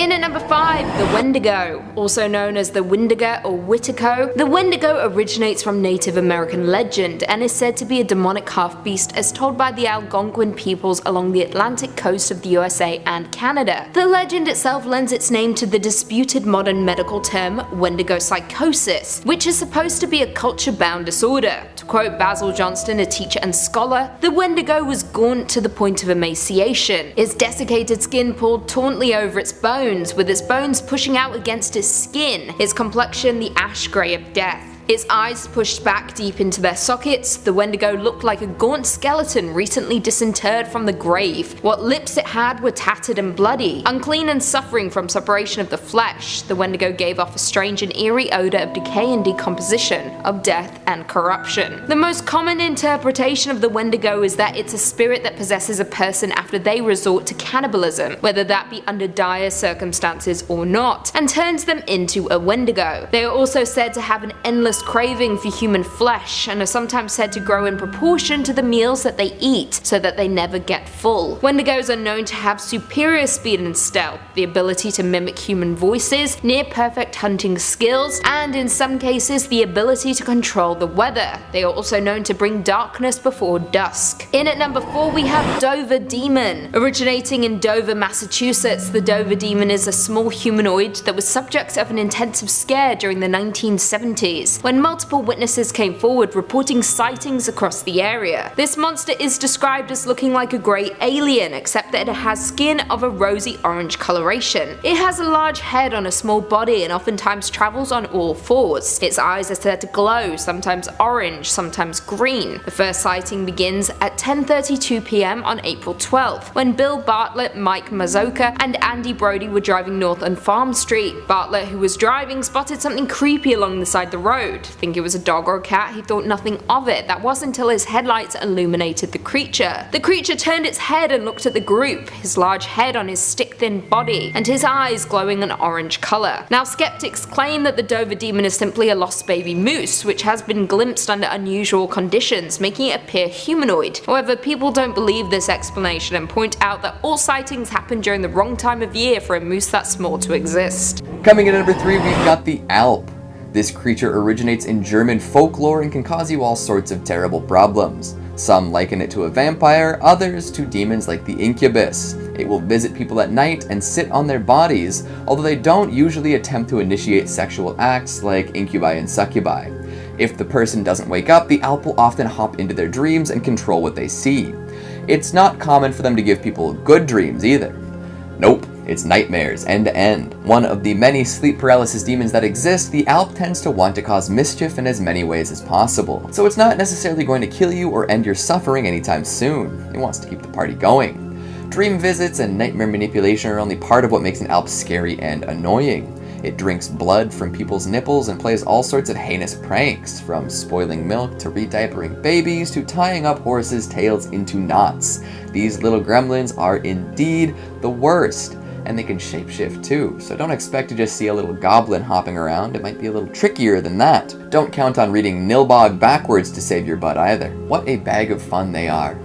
In at number 5, the Wendigo. Also known as the Windiga or Witico, the Wendigo originates from Native American legend and is said to be a demonic half-beast as told by the Algonquin peoples along the Atlantic coast of the USA and Canada. The legend itself lends its name to the disputed modern medical term Wendigo psychosis, which is supposed to be a culture-bound disorder. To quote Basil Johnston, a teacher and scholar, the Wendigo was gaunt to the point of emaciation, its desiccated skin pulled tauntly over its bones, with its bones pushing out against its skin, its complexion the ash grey of death. Its eyes pushed back deep into their sockets, the Wendigo looked like a gaunt skeleton recently disinterred from the grave. What lips it had were tattered and bloody. Unclean and suffering from separation of the flesh, the Wendigo gave off a strange and eerie odour of decay and decomposition, of death and corruption. The most common interpretation of the Wendigo is that it's a spirit that possesses a person after they resort to cannibalism, whether that be under dire circumstances or not, and turns them into a Wendigo. They are also said to have an endless craving for human flesh and are sometimes said to grow in proportion to the meals that they eat, so that they never get full. Wendigos are known to have superior speed and stealth, the ability to mimic human voices, near perfect hunting skills, and in some cases the ability to control the weather. They are also known to bring darkness before dusk. In at number 4 we have Dover Demon. Originating in Dover, Massachusetts, the Dover Demon is a small humanoid that was subject of an intensive scare during the 1970s. When multiple witnesses came forward reporting sightings across the area. This monster is described as looking like a grey alien, except that it has skin of a rosy orange coloration. It has a large head on a small body and oftentimes travels on all fours. Its eyes are said to glow, sometimes orange, sometimes green. The first sighting begins at 10:32 p.m. on April 12th, when Bill Bartlett, Mike Mazoka, and Andy Brody were driving north on Farm Street. Bartlett, who was driving, spotted something creepy along the side of the road. Think it was a dog or a cat, he thought nothing of it. That wasn't until his headlights illuminated the creature. The creature turned its head and looked at the group, his large head on his stick-thin body, and his eyes glowing an orange colour. Now skeptics claim that the Dover Demon is simply a lost baby moose, which has been glimpsed under unusual conditions, making it appear humanoid. However, people don't believe this explanation and point out that all sightings happen during the wrong time of year for a moose that small to exist. Coming in at number 3 we've got the Alp. This creature originates in German folklore and can cause you all sorts of terrible problems. Some liken it to a vampire, others to demons like the incubus. It will visit people at night and sit on their bodies, although they don't usually attempt to initiate sexual acts like incubi and succubi. If the person doesn't wake up, the Alp will often hop into their dreams and control what they see. It's not common for them to give people good dreams either. Nope. It's nightmares, end to end. One of the many sleep paralysis demons that exist, the Alp tends to want to cause mischief in as many ways as possible. So it's not necessarily going to kill you or end your suffering anytime soon. It wants to keep the party going. Dream visits and nightmare manipulation are only part of what makes an Alp scary and annoying. It drinks blood from people's nipples and plays all sorts of heinous pranks, from spoiling milk to rediapering babies to tying up horses' tails into knots. These little gremlins are indeed the worst. And they can shapeshift too, so don't expect to just see a little goblin hopping around. It might be a little trickier than that. Don't count on reading Nilbog backwards to save your butt either. What a bag of fun they are.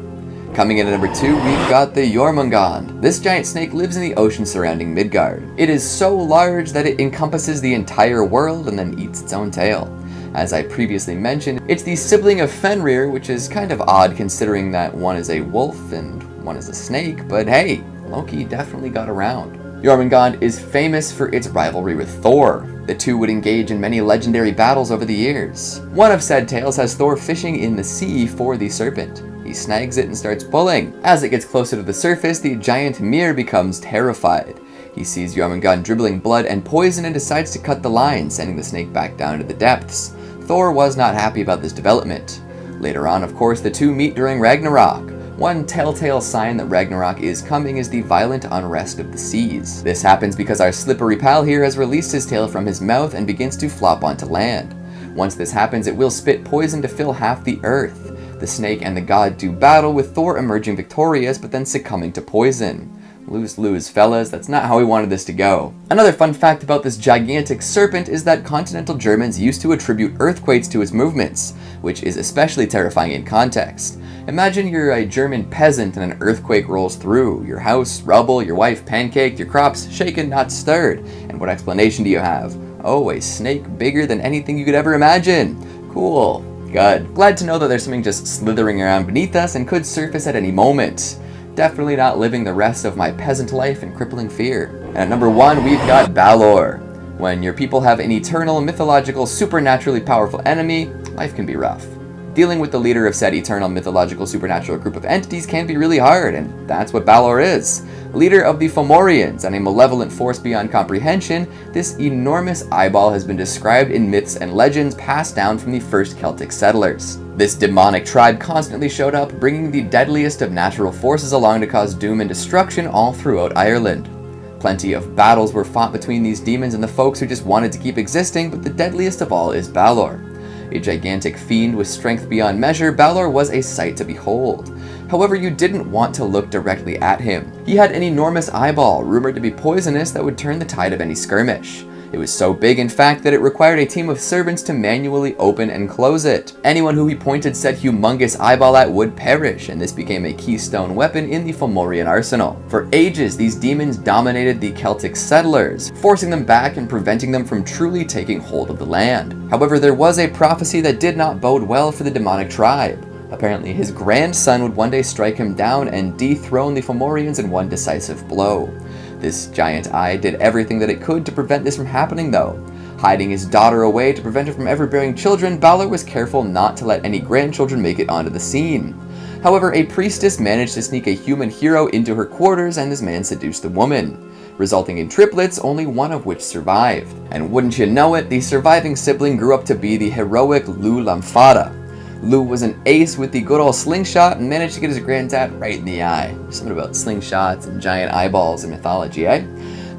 Coming in at number 2, we've got the Jormungandr. This giant snake lives in the ocean surrounding Midgard. It is so large that it encompasses the entire world and then eats its own tail. As I previously mentioned, it's the sibling of Fenrir, which is kind of odd considering that one is a wolf and one is a snake, but hey, Loki definitely got around. Jormungandr is famous for its rivalry with Thor. The two would engage in many legendary battles over the years. One of said tales has Thor fishing in the sea for the serpent. He snags it and starts pulling. As it gets closer to the surface, the giant Mir becomes terrified. He sees Jormungandr dribbling blood and poison and decides to cut the line, sending the snake back down to the depths. Thor was not happy about this development. Later on, of course, the two meet during Ragnarok. One telltale sign that Ragnarok is coming is the violent unrest of the seas. This happens because our slippery pal here has released his tail from his mouth and begins to flop onto land. Once this happens, it will spit poison to fill half the earth. The snake and the god do battle, with Thor emerging victorious but then succumbing to poison. Lose, fellas, that's not how we wanted this to go. Another fun fact about this gigantic serpent is that continental Germans used to attribute earthquakes to its movements, which is especially terrifying in context. Imagine you're a German peasant and an earthquake rolls through. Your house, rubble, your wife pancaked, your crops shaken, not stirred. And what explanation do you have? Oh, a snake bigger than anything you could ever imagine. Cool. Good. Glad to know that there's something just slithering around beneath us and could surface at any moment. Definitely not living the rest of my peasant life in crippling fear. And at number 1, we've got Balor. When your people have an eternal, mythological, supernaturally powerful enemy, life can be rough. Dealing with the leader of said eternal, mythological, supernatural group of entities can be really hard, and that's what Balor is. Leader of the Fomorians and a malevolent force beyond comprehension, this enormous eyeball has been described in myths and legends passed down from the first Celtic settlers. This demonic tribe constantly showed up, bringing the deadliest of natural forces along to cause doom and destruction all throughout Ireland. Plenty of battles were fought between these demons and the folks who just wanted to keep existing, but the deadliest of all is Balor. A gigantic fiend with strength beyond measure, Balor was a sight to behold. However, you didn't want to look directly at him. He had an enormous eyeball, rumored to be poisonous, that would turn the tide of any skirmish. It was so big, in fact, that it required a team of servants to manually open and close it. Anyone who he pointed said humongous eyeball at would perish, and this became a keystone weapon in the Fomorian arsenal. For ages, these demons dominated the Celtic settlers, forcing them back and preventing them from truly taking hold of the land. However, there was a prophecy that did not bode well for the demonic tribe. Apparently, his grandson would one day strike him down and dethrone the Fomorians in one decisive blow. This giant eye did everything that it could to prevent this from happening, though. Hiding his daughter away to prevent her from ever bearing children, Balor was careful not to let any grandchildren make it onto the scene. However, a priestess managed to sneak a human hero into her quarters, and this man seduced the woman, resulting in triplets, only one of which survived. And wouldn't you know it, the surviving sibling grew up to be the heroic Lou Lamfada. Lou was an ace with the good old slingshot and managed to get his granddad right in the eye. There's something about slingshots and giant eyeballs in mythology, eh?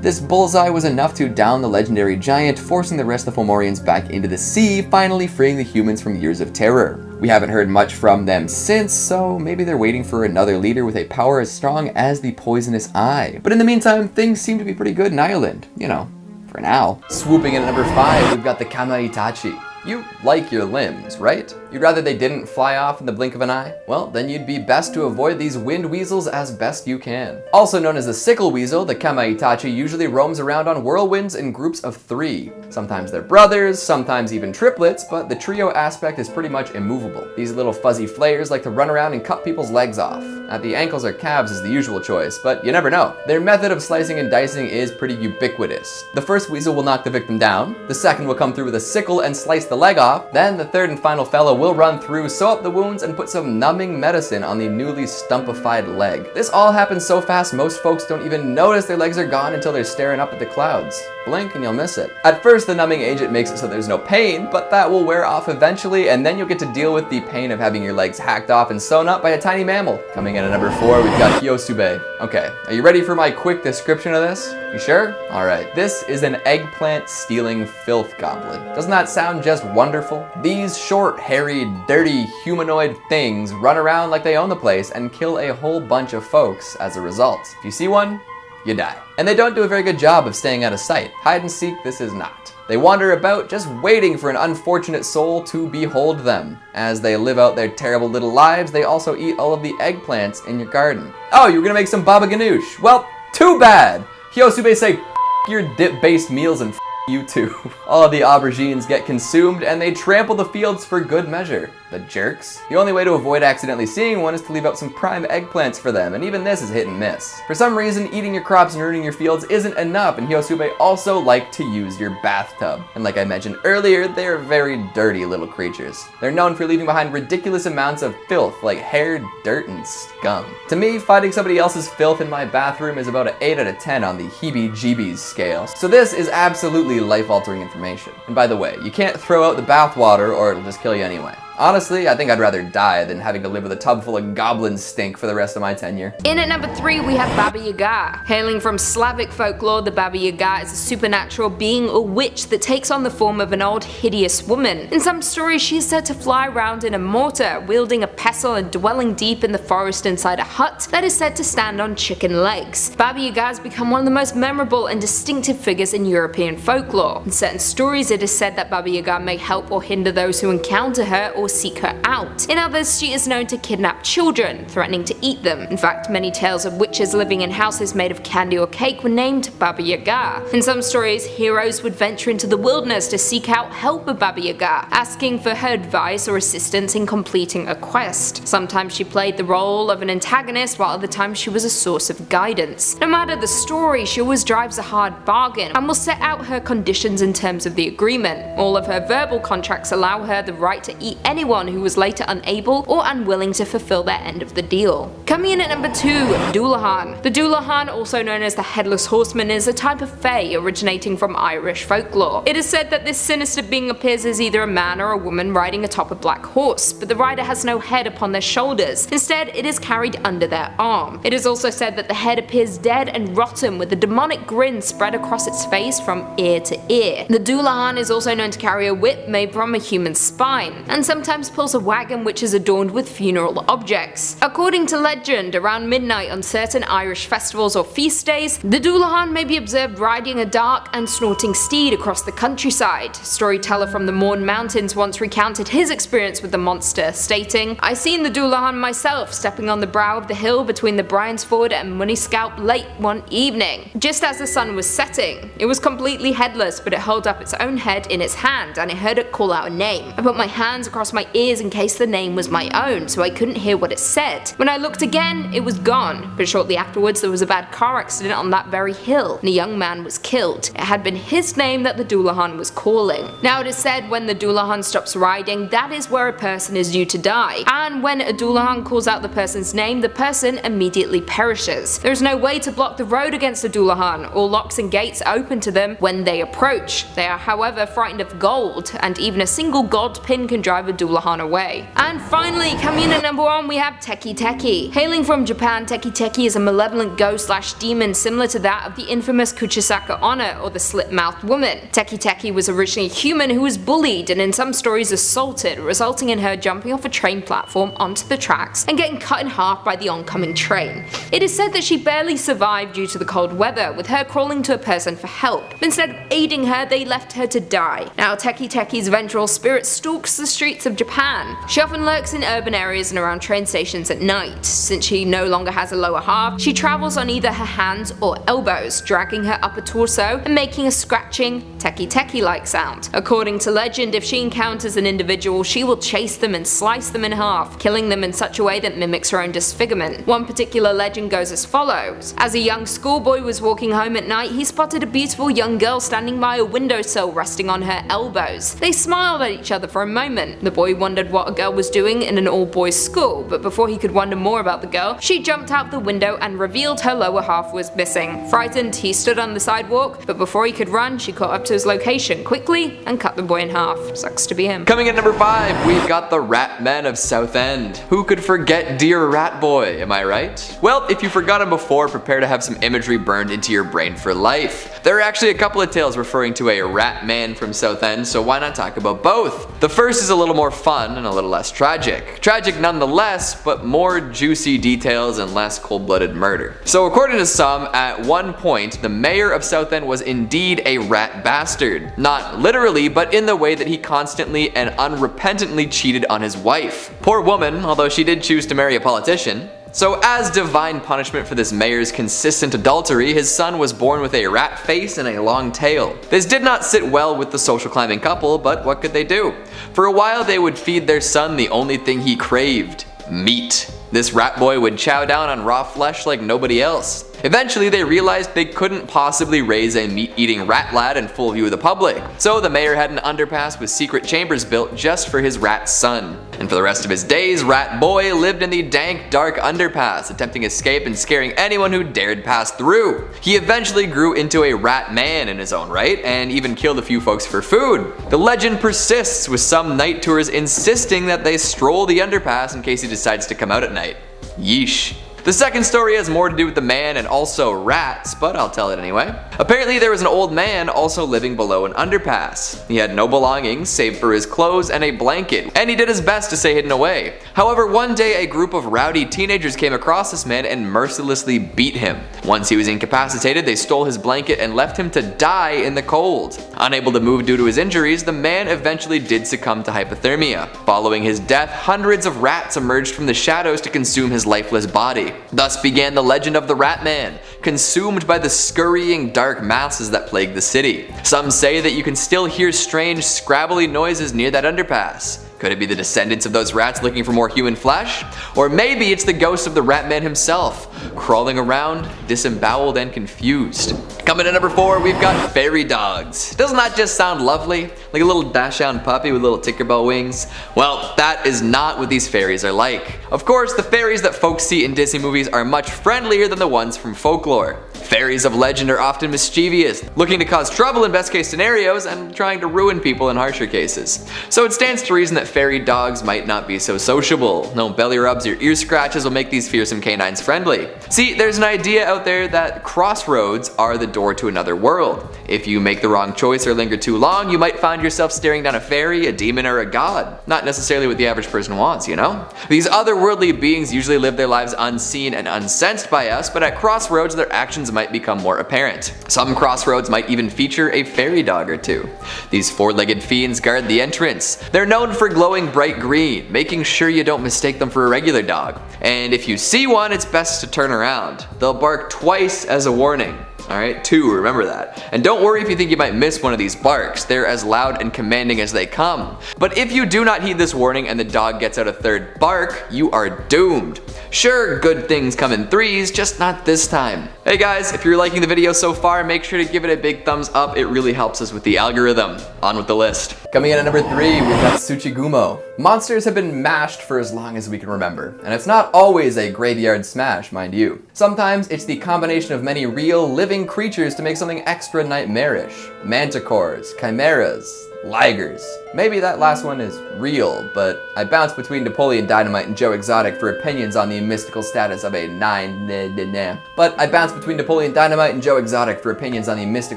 This bullseye was enough to down the legendary giant, forcing the rest of the Fomorians back into the sea, finally freeing the humans from years of terror. We haven't heard much from them since, so maybe they're waiting for another leader with a power as strong as the poisonous eye. But in the meantime, things seem to be pretty good in Ireland, you know, for now. Swooping in at number 5, we've got the Kamaitachi. You like your limbs, right? You'd rather they didn't fly off in the blink of an eye? Well, then you'd be best to avoid these wind weasels as best you can. Also known as the sickle weasel, the Kamaitachi usually roams around on whirlwinds in groups of 3. Sometimes they're brothers, sometimes even triplets, but the trio aspect is pretty much immovable. These little fuzzy flayers like to run around and cut people's legs off. At the ankles or calves is the usual choice, but you never know. Their method of slicing and dicing is pretty ubiquitous. The first weasel will knock the victim down, the second will come through with a sickle and slice the leg off, then the third and final fellow will run through, sew up the wounds, and put some numbing medicine on the newly stumpified leg. This all happens so fast most folks don't even notice their legs are gone until they're staring up at the clouds. Blink and you'll miss it. At first, the numbing agent makes it so there's no pain, but that will wear off eventually, and then you'll get to deal with the pain of having your legs hacked off and sewn up by a tiny mammal. Coming in at number 4, we've got Kosu-Be. Okay, are you ready for my quick description of this? You sure? Alright, this is an eggplant stealing filth goblin. Doesn't that sound just wonderful? These short, hairy, dirty, humanoid things run around like they own the place and kill a whole bunch of folks as a result. If you see one, you die. And they don't do a very good job of staying out of sight. Hide and seek, this is not. They wander about just waiting for an unfortunate soul to behold them. As they live out their terrible little lives, they also eat all of the eggplants in your garden. Oh, you were gonna make some baba ganoush. Well, too bad. Kosu-Be say, "F your dip-based meals and f you too." All of the aubergines get consumed and they trample the fields for good measure. The jerks. The only way to avoid accidentally seeing one is to leave out some prime eggplants for them, and even this is hit and miss. For some reason, eating your crops and ruining your fields isn't enough, and Kosu-Be also like to use your bathtub. And like I mentioned earlier, they're very dirty little creatures. They're known for leaving behind ridiculous amounts of filth, like hair, dirt, and scum. To me, finding somebody else's filth in my bathroom is about an 8 out of 10 on the heebie-jeebies scale. So this is absolutely life-altering information. And by the way, you can't throw out the bathwater or it'll just kill you anyway. Honestly, I think I'd rather die than having to live with a tub full of goblin stink for the rest of my tenure. In at number 3 we have Baba Yaga. Hailing from Slavic folklore, the Baba Yaga is a supernatural being or witch that takes on the form of an old hideous woman. In some stories she is said to fly around in a mortar, wielding a pestle and dwelling deep in the forest inside a hut that is said to stand on chicken legs. Baba Yaga has become one of the most memorable and distinctive figures in European folklore. In certain stories it is said that Baba Yaga may help or hinder those who encounter her or seek her out. In others, she is known to kidnap children, threatening to eat them. In fact, many tales of witches living in houses made of candy or cake were named Baba Yaga. In some stories, heroes would venture into the wilderness to seek out help of Baba Yaga, asking for her advice or assistance in completing a quest. Sometimes she played the role of an antagonist, while other times she was a source of guidance. No matter the story, she always drives a hard bargain and will set out her conditions in terms of the agreement. All of her verbal contracts allow her the right to eat anyone who was later unable or unwilling to fulfill their end of the deal. Coming in at number 2, Dullahan. The Dullahan, also known as the Headless Horseman, is a type of fae originating from Irish folklore. It is said that this sinister being appears as either a man or a woman riding atop a black horse, but the rider has no head upon their shoulders. Instead, it is carried under their arm. It is also said that the head appears dead and rotten, with a demonic grin spread across its face from ear to ear. The Dullahan is also known to carry a whip made from a human spine, and sometimes pulls a wagon which is adorned with funeral objects. According to legend, around midnight on certain Irish festivals or feast days, the Dullahan may be observed riding a dark and snorting steed across the countryside. Storyteller from the Mourne Mountains once recounted his experience with the monster, stating, "I seen the Dullahan myself stepping on the brow of the hill between the Bryansford and Moneyscalp late one evening, just as the sun was setting. It was completely headless, but it held up its own head in its hand, and I heard it call out a name. I put my hands across my ears in case the name was my own, so I couldn't hear what it said. When I looked again, it was gone, but shortly afterwards there was a bad car accident on that very hill, and a young man was killed. It had been his name that the Dullahan was calling." Now it is said when the Dullahan stops riding, that is where a person is due to die, and when a Dullahan calls out the person's name, the person immediately perishes. There is no way to block the road against a Dullahan. All locks and gates open to them when they approach. They are however frightened of gold, and even a single gold pin can drive a Dullahan away. And finally, coming in at number 1, we have Teketeke. Hailing from Japan, Teketeke is a malevolent ghost/demon similar to that of the infamous Kuchisaka Onna, or the slit-mouthed woman. Teketeke was originally a human who was bullied and in some stories assaulted, resulting in her jumping off a train platform onto the tracks and getting cut in half by the oncoming train. It is said that she barely survived due to the cold weather, with her crawling to a person for help, but instead of aiding her, they left her to die. Now Teketeke's vengeful spirit stalks the streets of Japan. She often lurks in urban areas and around train stations at night. Since she no longer has a lower half, she travels on either her hands or elbows, dragging her upper torso and making a scratching, Teketeke-like sound. According to legend, if she encounters an individual, she will chase them and slice them in half, killing them in such a way that mimics her own disfigurement. One particular legend goes as follows. As a young schoolboy was walking home at night, he spotted a beautiful young girl standing by a windowsill resting on her elbows. They smiled at each other for a moment. The boy wondered what a girl was doing in an all-boys school, but before he could wonder more about the girl, she jumped out the window and revealed her lower half was missing. Frightened, he stood on the sidewalk, but before he could run, she caught up to his location quickly and cut the boy in half. Sucks to be him. Coming in number 5, we've got the Rat Men of Southend. Who could forget Dear Rat Boy, am I right? Well, if you forgot him before, prepare to have some imagery burned into your brain for life. There are actually a couple of tales referring to a rat man from Southend, so why not talk about both? The first is a little more fun and a little less tragic. Tragic nonetheless, but more juicy details and less cold-blooded murder. So according to some, at one point, the mayor of Southend was indeed a rat bastard. Not literally, but in the way that he constantly and unrepentantly cheated on his wife. Poor woman, although she did choose to marry a politician. So as divine punishment for this mayor's consistent adultery, his son was born with a rat face and a long tail. This did not sit well with the social climbing couple, but what could they do? For a while they would feed their son the only thing he craved: meat. This rat boy would chow down on raw flesh like nobody else. Eventually, they realized they couldn't possibly raise a meat-eating rat lad in full view of the public, so the mayor had an underpass with secret chambers built just for his rat son. And for the rest of his days, Rat Boy lived in the dank, dark underpass, attempting escape and scaring anyone who dared pass through. He eventually grew into a rat man in his own right, and even killed a few folks for food. The legend persists, with some night tours insisting that they stroll the underpass in case he decides to come out at night. Yeesh. The second story has more to do with the man and also rats, but I'll tell it anyway. Apparently there was an old man also living below an underpass. He had no belongings save for his clothes and a blanket, and he did his best to stay hidden away. However, one day a group of rowdy teenagers came across this man and mercilessly beat him. Once he was incapacitated, they stole his blanket and left him to die in the cold. Unable to move due to his injuries, the man eventually did succumb to hypothermia. Following his death, hundreds of rats emerged from the shadows to consume his lifeless body. Thus began the legend of the Rat Man, consumed by the scurrying dark masses that plague the city. Some say that you can still hear strange scrabbly noises near that underpass. Could it be the descendants of those rats looking for more human flesh? Or maybe it's the ghost of the Rat Man himself, crawling around, disemboweled and confused. Coming in number 4, we've got fairy dogs. Doesn't that just sound lovely? Like a little dachshund puppy with little Tinkerbell wings? Well, that is not what these fairies are like. Of course, the fairies that folks see in Disney movies are much friendlier than the ones from folklore. Fairies of legend are often mischievous, looking to cause trouble in best case scenarios and trying to ruin people in harsher cases. So it stands to reason that fairy dogs might not be so sociable. No belly rubs or ear scratches will make these fearsome canines friendly. See, there's an idea out there that crossroads are the door to another world. If you make the wrong choice or linger too long, you might find yourself staring down a fairy, a demon, or a god. Not necessarily what the average person wants, you know? These otherworldly beings usually live their lives unseen and unsensed by us, but at crossroads their actions might become more apparent. Some crossroads might even feature a fairy dog or two. These four-legged fiends guard the entrance. They're known for glowing bright green, making sure you don't mistake them for a regular dog. And if you see one, it's best to turn around. They'll bark twice as a warning. Alright, 2, remember that. And don't worry if you think you might miss one of these barks, they're as loud and commanding as they come. But if you do not heed this warning and the dog gets out a third bark, you are doomed. Sure, good things come in threes, just not this time. Hey guys, if you're liking the video so far, make sure to give it a big thumbs up, it really helps us with the algorithm. On with the list. Coming in at number 3, we've got Tsuchigumo. Monsters have been mashed for as long as we can remember, and it's not always a graveyard smash, mind you. Sometimes it's the combination of many real, living creatures to make something extra nightmarish. Manticores, chimeras, ligers. Maybe that last one is real, but I bounce between Napoleon Dynamite and Joe Exotic for opinions on the mystical status of a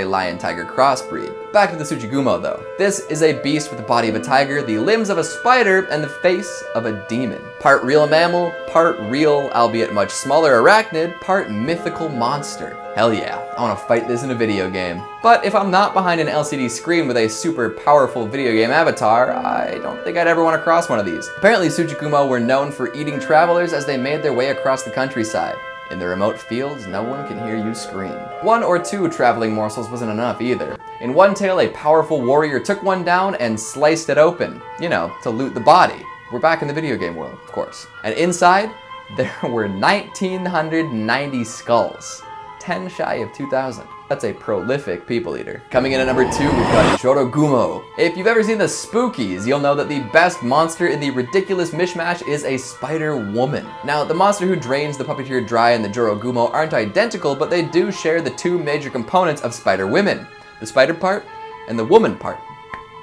lion-tiger crossbreed. Back to the Tsuchigumo though. This is a beast with the body of a tiger, the limbs of a spider, and the face of a demon. Part real mammal, part real, albeit much smaller arachnid, part mythical monster. Hell yeah, I want to fight this in a video game. But if I'm not behind an LCD screen with a super powerful video game avatar, I don't think I'd ever want to cross one of these. Apparently Tsuchigumo were known for eating travelers as they made their way across the countryside. In the remote fields, no one can hear you scream. 1 or 2 traveling morsels wasn't enough either. In one tale, a powerful warrior took one down and sliced it open, you know, to loot the body. We're back in the video game world, of course. And inside, there were 1,990 skulls. 10 shy of 2,000. That's a prolific people eater. Coming in at number 2, we've got Jorogumo. If you've ever seen the Spookies, you'll know that the best monster in the ridiculous mishmash is a spider woman. Now, the monster who drains the puppeteer dry and the Jorogumo aren't identical, but they do share the 2 major components of spider women. The spider part and the woman part.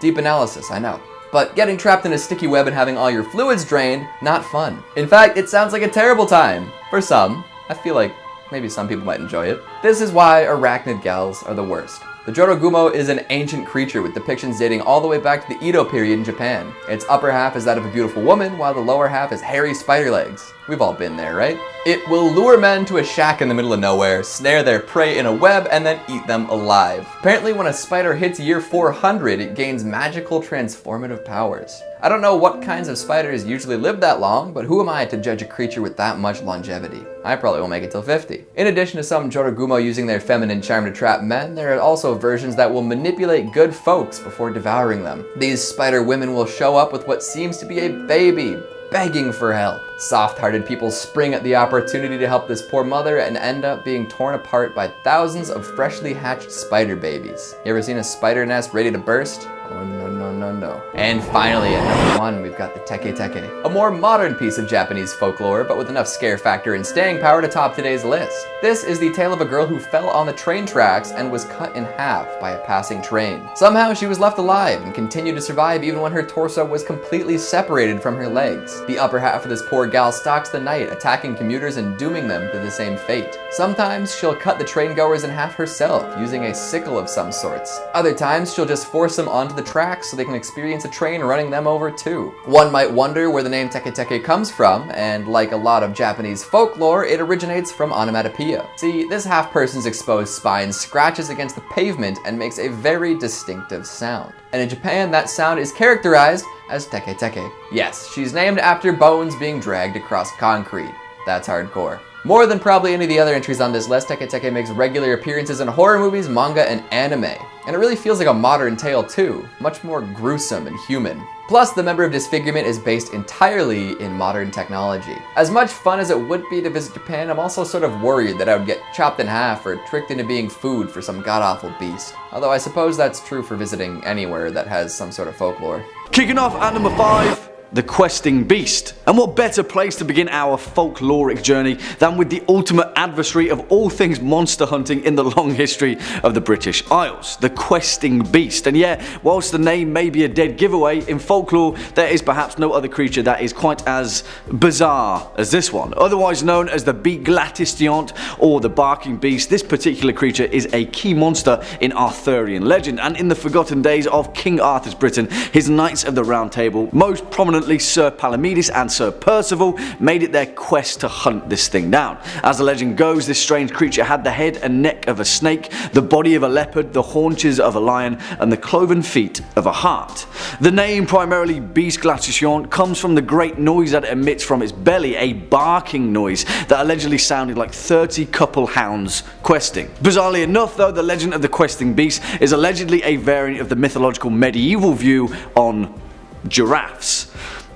Deep analysis, I know. But getting trapped in a sticky web and having all your fluids drained, not fun. In fact, it sounds like a terrible time. For some. I feel like maybe some people might enjoy it. This is why arachnid gals are the worst. The Jorogumo is an ancient creature with depictions dating all the way back to the Edo period in Japan. Its upper half is that of a beautiful woman, while the lower half is hairy spider legs. We've all been there, right? It will lure men to a shack in the middle of nowhere, snare their prey in a web, and then eat them alive. Apparently, when a spider hits year 400, it gains magical transformative powers. I don't know what kinds of spiders usually live that long, but who am I to judge a creature with that much longevity? I probably won't make it till 50. In addition to some Jorogumo using their feminine charm to trap men, there are also versions that will manipulate good folks before devouring them. These spider women will show up with what seems to be a baby, begging for help. Soft-hearted people spring at the opportunity to help this poor mother and end up being torn apart by thousands of freshly hatched spider babies. You ever seen a spider nest ready to burst? Oh no, no, no, no. And finally, at number 1, we've got the Teketeke, a more modern piece of Japanese folklore, but with enough scare factor and staying power to top today's list. This is the tale of a girl who fell on the train tracks and was cut in half by a passing train. Somehow she was left alive and continued to survive even when her torso was completely separated from her legs. The upper half of this poor gal stalks the night, attacking commuters and dooming them to the same fate. Sometimes she'll cut the train goers in half herself, using a sickle of some sorts. Other times she'll just force them onto the tracks so they can experience a train running them over too. One might wonder where the name Teketeke comes from, and like a lot of Japanese folklore, it originates from onomatopoeia. See, this half-person's exposed spine scratches against the pavement and makes a very distinctive sound. And in Japan, that sound is characterized as Teketeke. Yes, she's named after bones being dragged across concrete. That's hardcore. More than probably any of the other entries on this list, Teketeke makes regular appearances in horror movies, manga, and anime. And it really feels like a modern tale too, much more gruesome and human. Plus, the member of disfigurement is based entirely in modern technology. As much fun as it would be to visit Japan, I'm also sort of worried that I would get chopped in half or tricked into being food for some god-awful beast. Although I suppose that's true for visiting anywhere that has some sort of folklore. Kicking off at number 5. The Questing Beast. And what better place to begin our folkloric journey than with the ultimate adversary of all things monster hunting in the long history of the British Isles, the Questing Beast. And yeah, whilst the name may be a dead giveaway, in folklore there is perhaps no other creature that is quite as bizarre as this one. Otherwise known as the Beglatistion or the Barking Beast, this particular creature is a key monster in Arthurian legend, and in the forgotten days of King Arthur's Britain, his Knights of the Round Table, most prominently Sir Palomides and Sir Percival, made it their quest to hunt this thing down. As the legend goes, this strange creature had the head and neck of a snake, the body of a leopard, the haunches of a lion, and the cloven feet of a hart. The name, primarily Beglatistion, comes from the great noise that it emits from its belly, a barking noise that allegedly sounded like 30 couple hounds questing. Bizarrely enough though, the legend of the Questing Beast is allegedly a variant of the mythological medieval view on giraffes.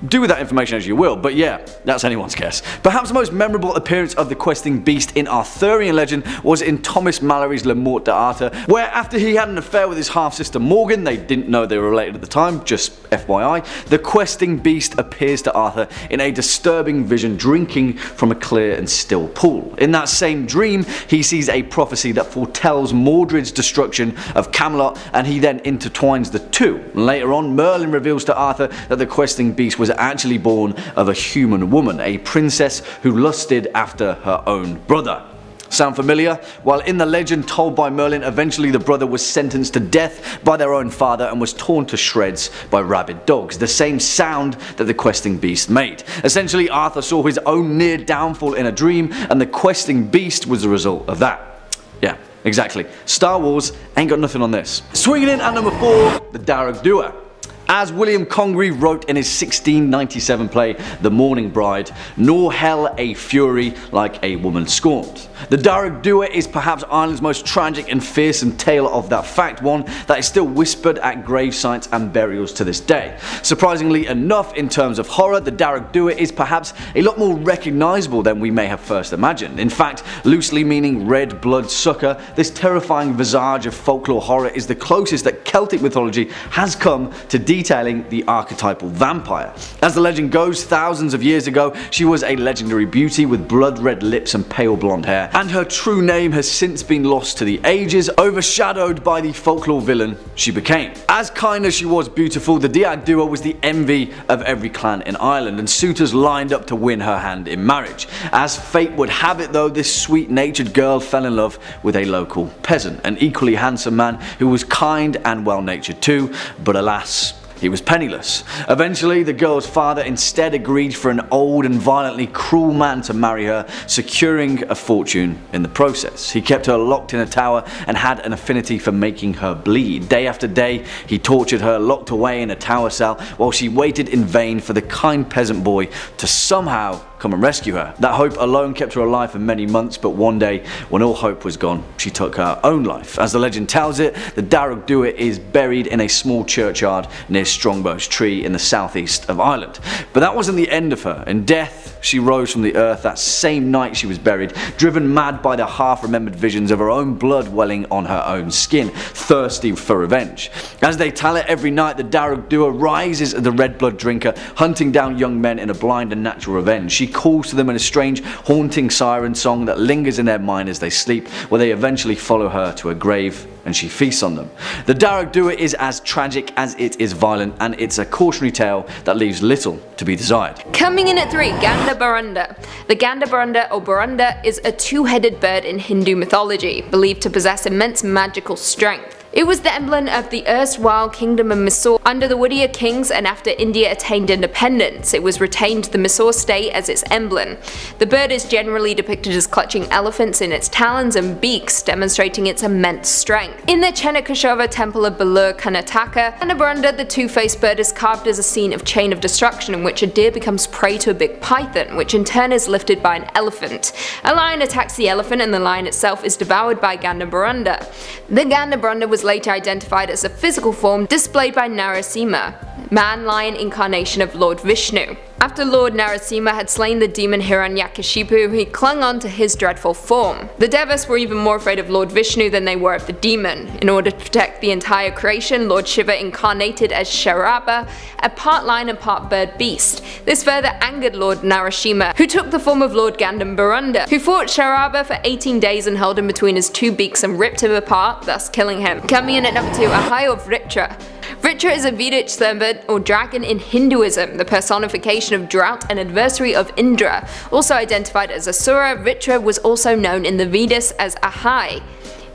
Do with that information as you will, but yeah, that's anyone's guess. Perhaps the most memorable appearance of the Questing Beast in Arthurian legend was in Thomas Malory's Le Morte d'Arthur, where after he had an affair with his half-sister Morgan, they didn't know they were related at the time, just FYI, the Questing Beast appears to Arthur in a disturbing vision drinking from a clear and still pool. In that same dream, he sees a prophecy that foretells Mordred's destruction of Camelot, and he then intertwines the two. Later on, Merlin reveals to Arthur that the Questing Beast was actually born of a human woman, a princess who lusted after her own brother. Sound familiar? Well, in the legend told by Merlin, eventually the brother was sentenced to death by their own father and was torn to shreds by rabid dogs, the same sound that the Questing Beast made. Essentially, Arthur saw his own near downfall in a dream, and the Questing Beast was the result of that. Yeah, exactly. Star Wars ain't got nothing on this. Swinging in at number 4, the Dearg Due. As William Congreve wrote in his 1697 play The Morning Bride, nor hell a fury like a woman scorned. The Dearg Due is perhaps Ireland's most tragic and fearsome tale of that fact, one that is still whispered at grave sites and burials to this day. Surprisingly enough, in terms of horror, the Dearg Due is perhaps a lot more recognisable than we may have first imagined. In fact, loosely meaning red blood sucker, this terrifying visage of folklore horror is the closest that Celtic mythology has come to detailing the archetypal vampire. As the legend goes, thousands of years ago, she was a legendary beauty with blood-red lips and pale blonde hair, and her true name has since been lost to the ages, overshadowed by the folklore villain she became. As kind as she was beautiful, the Dearg Due was the envy of every clan in Ireland, and suitors lined up to win her hand in marriage. As fate would have it though, this sweet-natured girl fell in love with a local peasant, an equally handsome man who was kind and well-natured too, but alas, he was penniless. Eventually, the girl's father instead agreed for an old and violently cruel man to marry her, securing a fortune in the process. He kept her locked in a tower and had an affinity for making her bleed. Day after day, he tortured her, locked away in a tower cell, while she waited in vain for the kind peasant boy to somehow come and rescue her. That hope alone kept her alive for many months, but one day, when all hope was gone, she took her own life. As the legend tells it, the Dearg Due is buried in a small churchyard near Strongbow's Tree in the southeast of Ireland. But that wasn't the end of her. In death, she rose from the earth that same night she was buried, driven mad by the half-remembered visions of her own blood welling on her own skin, thirsty for revenge. As they tell it every night, the Dearg Due rises as the red blood drinker, hunting down young men in a blind and natural revenge. She calls to them in a strange, haunting siren song that lingers in their mind as they sleep, where they eventually follow her to a grave and she feasts on them. The Dearg Due is as tragic as it is violent, and it's a cautionary tale that leaves little to be desired. Coming in at 3, Gandaberunda. The Gandaberunda or Barunda is a two-headed bird in Hindu mythology, believed to possess immense magical strength. It was the emblem of the erstwhile kingdom of Mysore under the Wadiyar kings, and after India attained independence, it was retained the Mysore state as its emblem. The bird is generally depicted as clutching elephants in its talons and beaks, demonstrating its immense strength. In the Chennakeshava temple of Balor, Karnataka, Gandaberunda, the two-faced bird, is carved as a scene of chain of destruction in which a deer becomes prey to a big python, which in turn is lifted by an elephant. A lion attacks the elephant, and the lion itself is devoured by Gandaberunda. The Gandaberunda was later identified as a physical form displayed by Narasimha, man-lion incarnation of Lord Vishnu. After Lord Narasimha had slain the demon Hiranyakashipu, he clung on to his dreadful form. The Devas were even more afraid of Lord Vishnu than they were of the demon. In order to protect the entire creation, Lord Shiva incarnated as Sharaba, a part lion and part bird beast. This further angered Lord Narasimha, who took the form of Lord Gandaberunda, who fought Sharaba for 18 days and held him between his two beaks and ripped him apart, thus killing him. Coming in at number 2, Ahai or Vritra. Vritra is a Vedic serpent or dragon in Hinduism, the personification of drought and adversary of Indra. Also identified as Asura, Vritra was also known in the Vedas as Ahai.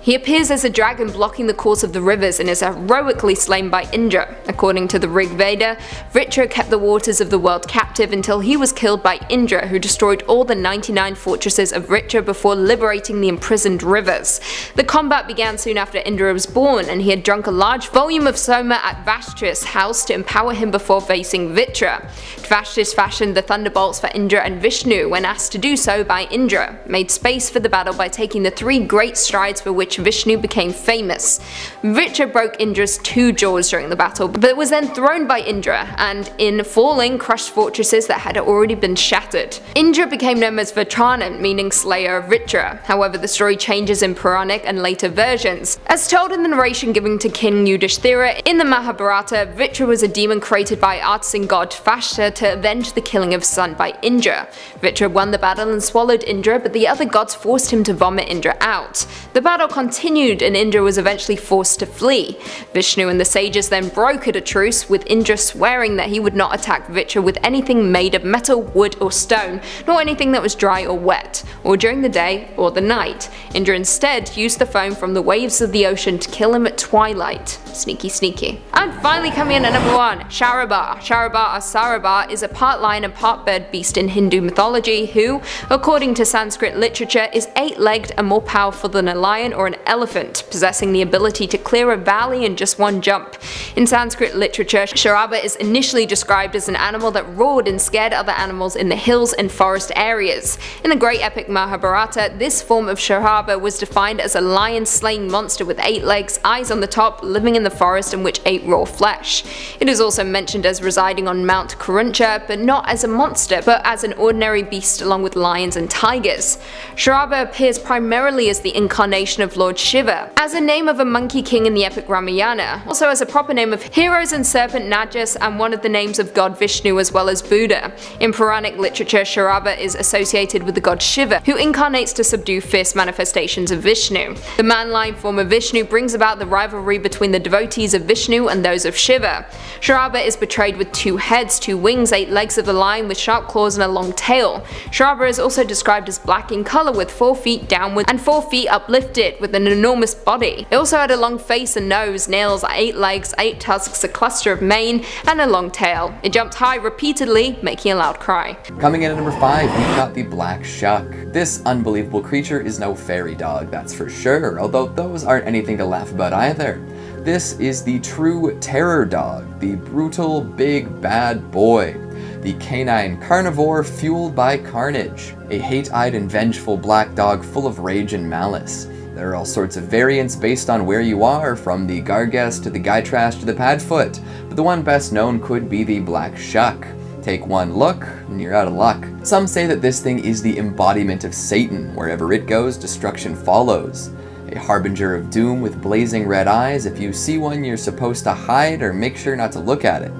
He appears as a dragon blocking the course of the rivers and is heroically slain by Indra. According to the Rig Veda, Vritra kept the waters of the world captive until he was killed by Indra, who destroyed all the 99 fortresses of Vritra before liberating the imprisoned rivers. The combat began soon after Indra was born, and he had drunk a large volume of soma at Vashtri's house to empower him before facing Vritra. Vashtis fashioned the thunderbolts for Indra and Vishnu when asked to do so by Indra, made space for the battle by taking the 3 great strides for which Vishnu became famous. Vritra broke Indra's 2 jaws during the battle, but was then thrown by Indra, and in falling crushed fortresses that had already been shattered. Indra became known as Vrtranan, meaning slayer of Vritra. However, the story changes in Puranic and later versions. As told in the narration given to King Yudhishthira in the Mahabharata, Vritra was a demon created by artisan god Vashta to avenge the killing of his son by Indra. Vritra won the battle and swallowed Indra, but the other gods forced him to vomit Indra out. The battle continued, and Indra was eventually forced to flee. Vishnu and the sages then brokered a truce, with Indra swearing that he would not attack Vritra with anything made of metal, wood or stone, nor anything that was dry or wet, or during the day or the night. Indra instead used the foam from the waves of the ocean to kill him at twilight. Sneaky sneaky. And finally coming in at number 1, Sharaba. Sharaba or Saraba is a part lion and part bird beast in Hindu mythology who, according to Sanskrit literature, is 8-legged and more powerful than a lion or an elephant, possessing the ability to clear a valley in just one jump. In Sanskrit literature, Sharaba is initially described as an animal that roared and scared other animals in the hills and forest areas. In the great epic Mahabharata, this form of Sharaba was defined as a lion-slaying monster with 8 legs, eyes on the top, living in the forest, and which ate raw flesh. It is also mentioned as residing on Mount Kuruncha, but not as a monster, but as an ordinary beast along with lions and tigers. Sharaba appears primarily as the incarnation of Lord Shiva, as a name of a monkey king in the epic Ramayana, also as a proper name of heroes and serpent Najas, and one of the names of god Vishnu as well as Buddha. In Puranic literature, Sharaba is associated with the god Shiva, who incarnates to subdue fierce manifestations of Vishnu. The man-lion form of Vishnu brings about the rivalry between the devotees of Vishnu and those of Shiva. Sharaba is portrayed with 2 heads, 2 wings, 8 legs of a lion with sharp claws and a long tail. Sharaba is also described as black in color with 4 feet downward and 4 feet uplifted, with an enormous body. It also had a long face and nose, nails, 8 legs, 8 tusks, a cluster of mane, and a long tail. It jumped high repeatedly, making a loud cry. Coming in at number 5, we've got the black Shuck. This unbelievable creature is no fairy dog, that's for sure, although those aren't anything to laugh about either. This is the true terror dog, the brutal big bad boy. the canine carnivore fueled by carnage, a hate-eyed and vengeful black dog full of rage and malice. There are all sorts of variants based on where you are, from the Gargas to the Gytrash to the Padfoot, but the one best known could be the Black Shuck. Take one look, and you're out of luck. Some say that this thing is the embodiment of Satan. Wherever it goes, destruction follows. A harbinger of doom with blazing red eyes. If you see one, you're supposed to hide or make sure not to look at it.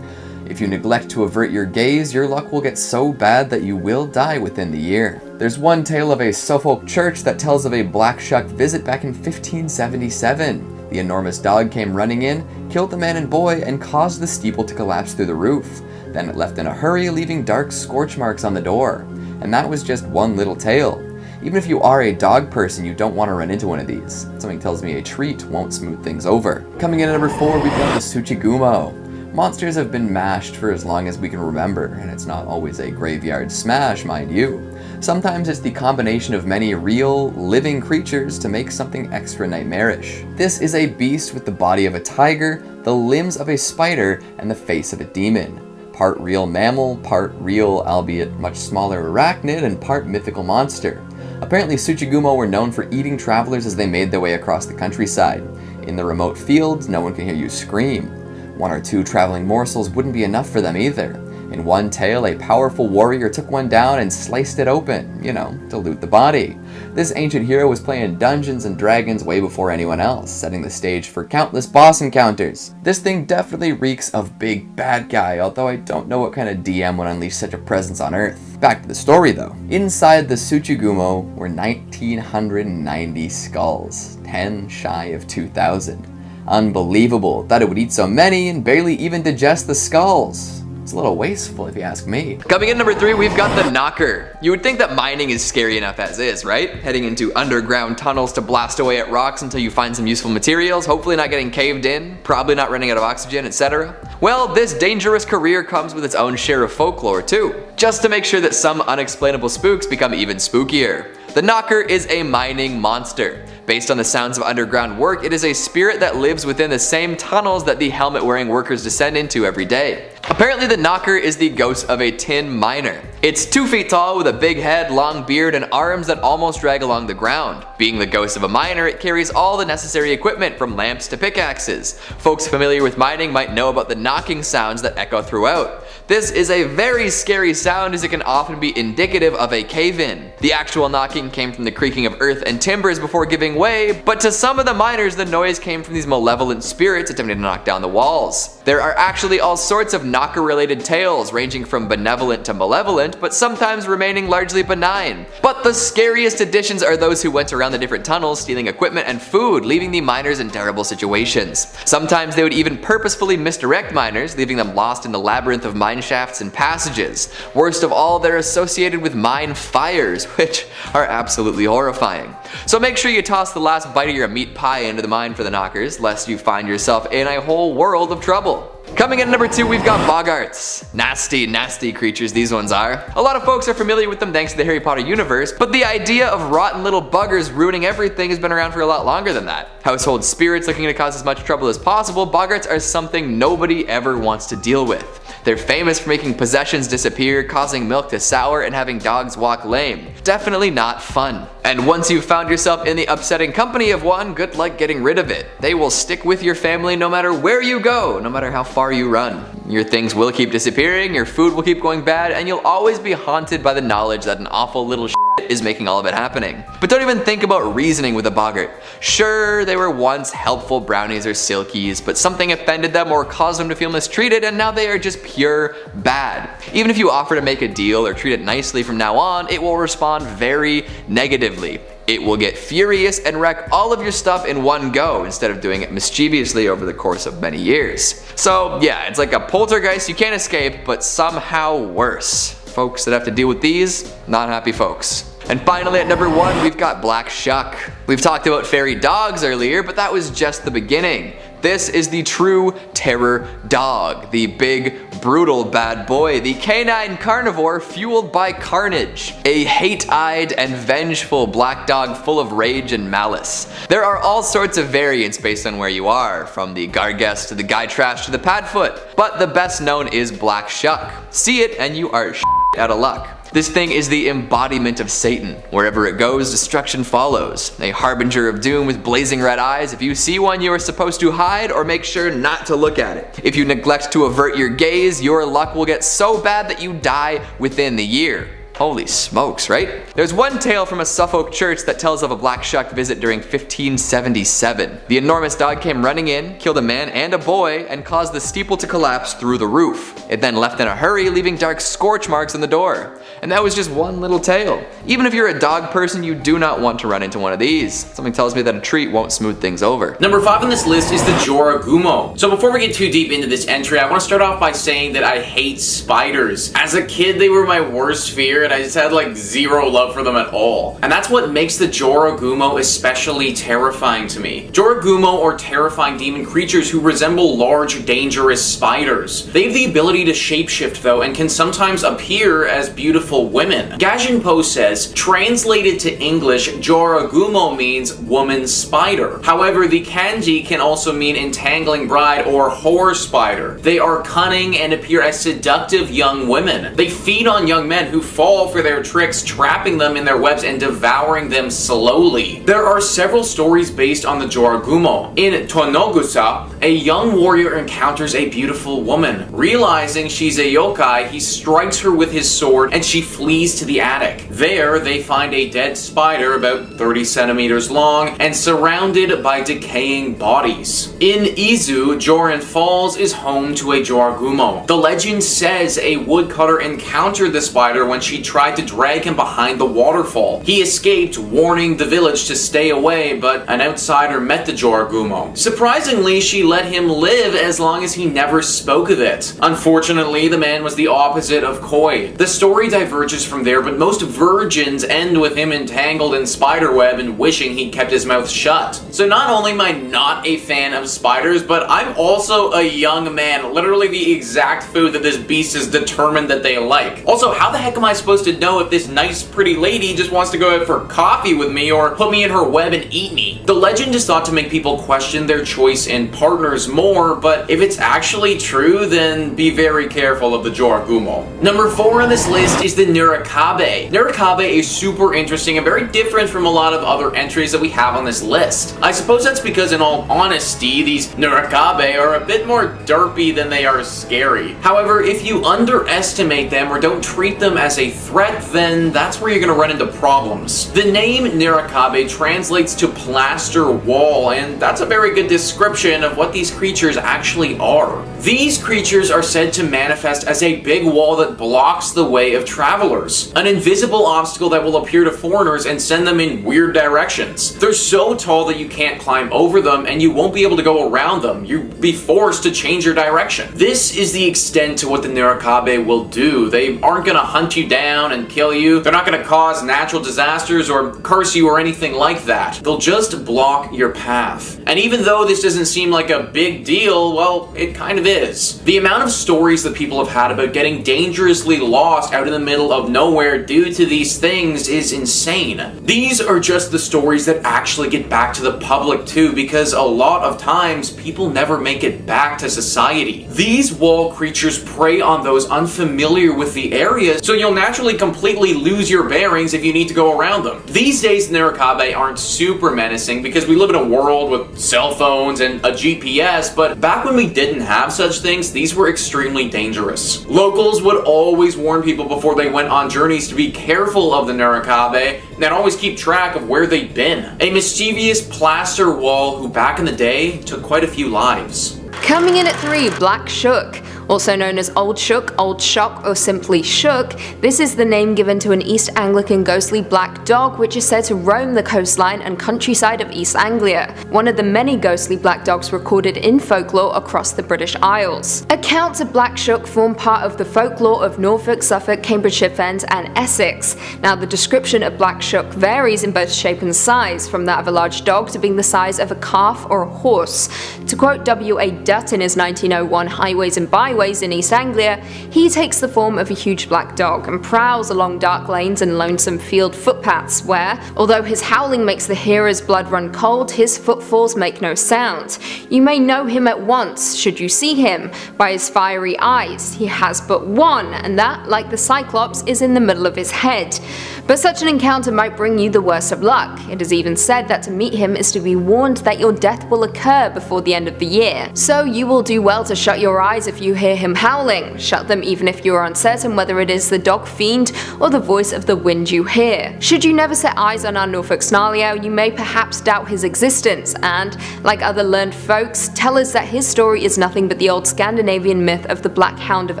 If you neglect to avert your gaze, your luck will get so bad that you will die within the year. There's one tale of a Suffolk church that tells of a Black Shuck visit back in 1577. The enormous dog came running in, killed the man and boy, and caused the steeple to collapse through the roof. Then it left in a hurry, leaving dark scorch marks on the door. And that was just one little tale. Even if you are a dog person, you don't want to run into one of these. Something tells me a treat won't smooth things over. Coming in at number 4, we've got the Tsuchigumo. Monsters have been mashed for as long as we can remember, and it's not always a graveyard smash, mind you. Sometimes it's the combination of many real, living creatures to make something extra nightmarish. This is a beast with the body of a tiger, the limbs of a spider, and the face of a demon. Part real mammal, part real, albeit much smaller arachnid, and part mythical monster. Apparently Tsuchigumo were known for eating travelers as they made their way across the countryside. In the remote fields, no one can hear you scream. 1 or 2 traveling morsels wouldn't be enough for them either. In one tale, a powerful warrior took one down and sliced it open, to loot the body. This ancient hero was playing Dungeons and Dragons way before anyone else, setting the stage for countless boss encounters. This thing definitely reeks of big bad guy, although I don't know what kind of DM would unleash such a presence on Earth. Back to the story though. Inside the Tsuchigumo were 1,990 skulls, 10 shy of 2,000. Unbelievable that it would eat so many and barely even digest the skulls. It's a little wasteful if you ask me. Coming in number 3, we've got the Knocker. You would think that mining is scary enough as is, right? Heading into underground tunnels to blast away at rocks until you find some useful materials, hopefully not getting caved in, probably not running out of oxygen, etc. Well, this dangerous career comes with its own share of folklore too, just to make sure that some unexplainable spooks become even spookier. The Knocker is a mining monster. Based on the sounds of underground work, it is a spirit that lives within the same tunnels that the helmet-wearing workers descend into every day. Apparently the Knocker is the ghost of a tin miner. It's 2 feet tall with a big head, long beard, and arms that almost drag along the ground. Being the ghost of a miner, it carries all the necessary equipment from lamps to pickaxes. Folks familiar with mining might know about the knocking sounds that echo throughout. This is a very scary sound as it can often be indicative of a cave-in. The actual knocking came from the creaking of earth and timbers before giving way, but to some of the miners the noise came from these malevolent spirits attempting to knock down the walls. There are actually all sorts of Knocker-related tales, ranging from benevolent to malevolent, but sometimes remaining largely benign. But the scariest additions are those who went around the different tunnels stealing equipment and food, leaving the miners in terrible situations. Sometimes they would even purposefully misdirect miners, leaving them lost in the labyrinth of mine shafts and passages. Worst of all, they're associated with mine fires, which are absolutely horrifying. So make sure you toss the last bite of your meat pie into the mine for the Knockers, lest you find yourself in a whole world of trouble. Coming in at number 2, we've got Boggarts. Nasty, nasty creatures these ones are. A lot of folks are familiar with them thanks to the Harry Potter universe, but the idea of rotten little buggers ruining everything has been around for a lot longer than that. Household spirits looking to cause as much trouble as possible, Boggarts are something nobody ever wants to deal with. They're famous for making possessions disappear, causing milk to sour, and having dogs walk lame. Definitely not fun. And once you've found yourself in the upsetting company of one, good luck getting rid of it. They will stick with your family no matter where you go, no matter how far you run. Your things will keep disappearing, your food will keep going bad, and you'll always be haunted by the knowledge that an awful little is making all of it happening. But don't even think about reasoning with a Boggart. Sure, they were once helpful brownies or silkies, but something offended them or caused them to feel mistreated, and now they are just pure bad. Even if you offer to make a deal or treat it nicely from now on, it will respond very negatively. It will get furious and wreck all of your stuff in one go instead of doing it mischievously over the course of many years. So yeah, it's like a poltergeist you can't escape, but somehow worse. Folks that have to deal with these, not happy folks. And finally at number 1, we've got Black Shuck. We've talked about fairy dogs earlier, but that was just the beginning. This is the true terror dog, the big, brutal bad boy, the canine carnivore fueled by carnage, a hate-eyed and vengeful black dog full of rage and malice. There are all sorts of variants based on where you are, from the Gargess to the Guy Trash to the Padfoot, but the best known is Black Shuck. See it and you are out of luck. This thing is the embodiment of Satan. Wherever it goes, destruction follows. A harbinger of doom with blazing red eyes. If you see one, you are supposed to hide or make sure not to look at it. If you neglect to avert your gaze, your luck will get so bad that you die within the year. Holy smokes, right? There's one tale from a Suffolk church that tells of a Black Shuck visit during 1577. The enormous dog came running in, killed a man and a boy, and caused the steeple to collapse through the roof. It then left in a hurry, leaving dark scorch marks on the door. And that was just one little tale. Even if you're a dog person, you do not want to run into one of these. Something tells me that a treat won't smooth things over. Number 5 on this list is the Jorogumo. So before we get too deep into this entry, I want to start off by saying that I hate spiders. As a kid, they were my worst fear, and I just had like zero love for them at all. And that's what makes the Jorogumo especially terrifying to me. Jorogumo, or terrifying demon creatures who resemble large, dangerous spiders. They have the ability to shapeshift though, and can sometimes appear as beautiful women. Gajinpo says, translated to English, Jorogumo means woman spider. However, the kanji can also mean entangling bride or whore spider. They are cunning and appear as seductive young women. They feed on young men who fall for their tricks, trapping them in their webs and devouring them slowly. There are several stories based on the Jorogumo. In Tonogusa, a young warrior encounters a beautiful woman. Realizing she's a yokai, he strikes her with his sword and she flees to the attic. There, they find a dead spider about 30 centimeters long and surrounded by decaying bodies. In Izu, Joran Falls is home to a Jorogumo. The legend says a woodcutter encountered the spider when she tried to drag him behind the waterfall. He escaped, warning the village to stay away, but an outsider met the Jorogumo. Surprisingly, she let him live as long as he never spoke of it. Unfortunately, the man was the opposite of coy. The story diverges from there, but most virgins end with him entangled in spiderweb and wishing he'd kept his mouth shut. So not only am I not a fan of spiders, but I'm also a young man, literally the exact food that this beast is determined that they like. Also, how the heck am I supposed to know if this nice pretty lady just wants to go out for coffee with me or put me in her web and eat me? The legend is thought to make people question their choice in partners more, but if it's actually true, then be very careful of the Jorogumo. Number 4 on this list is the Nurikabe. Nurikabe is super interesting and very different from a lot of other entries that we have on this list. I suppose that's because, in all honesty, these Nurikabe are a bit more derpy than they are scary. However, if you underestimate them or don't treat them as a threat, then that's where you're going to run into problems. The name Nurikabe translates to plaster wall, and that's a very good description of what these creatures actually are. These creatures are said to manifest as a big wall that blocks the way of travelers, an invisible obstacle that will appear to foreigners and send them in weird directions. They're so tall that you can't climb over them, and you won't be able to go around them. You'll be forced to change your direction. This is the extent to what the Nurikabe will do. They aren't going to hunt you down and kill you. They're not going to cause natural disasters or curse you or anything like that. They'll just block your path. And even though this doesn't seem like a big deal, well, it kind of is. The amount of stories that people have had about getting dangerously lost out in the middle of nowhere due to these things is insane. These are just the stories that actually get back to the public too, because a lot of times people never make it back to society. These wall creatures prey on those unfamiliar with the area, so you'll naturally completely lose your bearings if you need to go around them. These days, Nurikabe aren't super menacing because we live in a world with cell phones and a GPS, but back when we didn't have such things, these were extremely dangerous. Locals would always warn people before they went on journeys to be careful of the Nurikabe and always keep track of where they'd been. A mischievous plaster wall who back in the day took quite a few lives. Coming in at 3, Black Shuck. Also known as Old Shuck, Old Shock, or simply Shuck, this is the name given to an East Anglian ghostly black dog which is said to roam the coastline and countryside of East Anglia, one of the many ghostly black dogs recorded in folklore across the British Isles. Accounts of Black Shuck form part of the folklore of Norfolk, Suffolk, Cambridgeshire Fens, and Essex. Now, the description of Black Shuck varies in both shape and size, from that of a large dog to being the size of a calf or a horse. To quote W.A. Dutt in his 1901 Highways and Byways in East Anglia, he takes the form of a huge black dog and prowls along dark lanes and lonesome field footpaths where, although his howling makes the hearer's blood run cold, his footfalls make no sound. You may know him at once, should you see him, by his fiery eyes. He has but one, and that, like the Cyclops, is in the middle of his head. But such an encounter might bring you the worst of luck. It is even said that to meet him is to be warned that your death will occur before the end of the year. So you will do well to shut your eyes if you hear him howling. Shut them even if you are uncertain whether it is the dog fiend or the voice of the wind you hear. Should you never set eyes on our Norfolk Snarlio, you may perhaps doubt his existence and, like other learned folks, tell us that his story is nothing but the old Scandinavian myth of the Black Hound of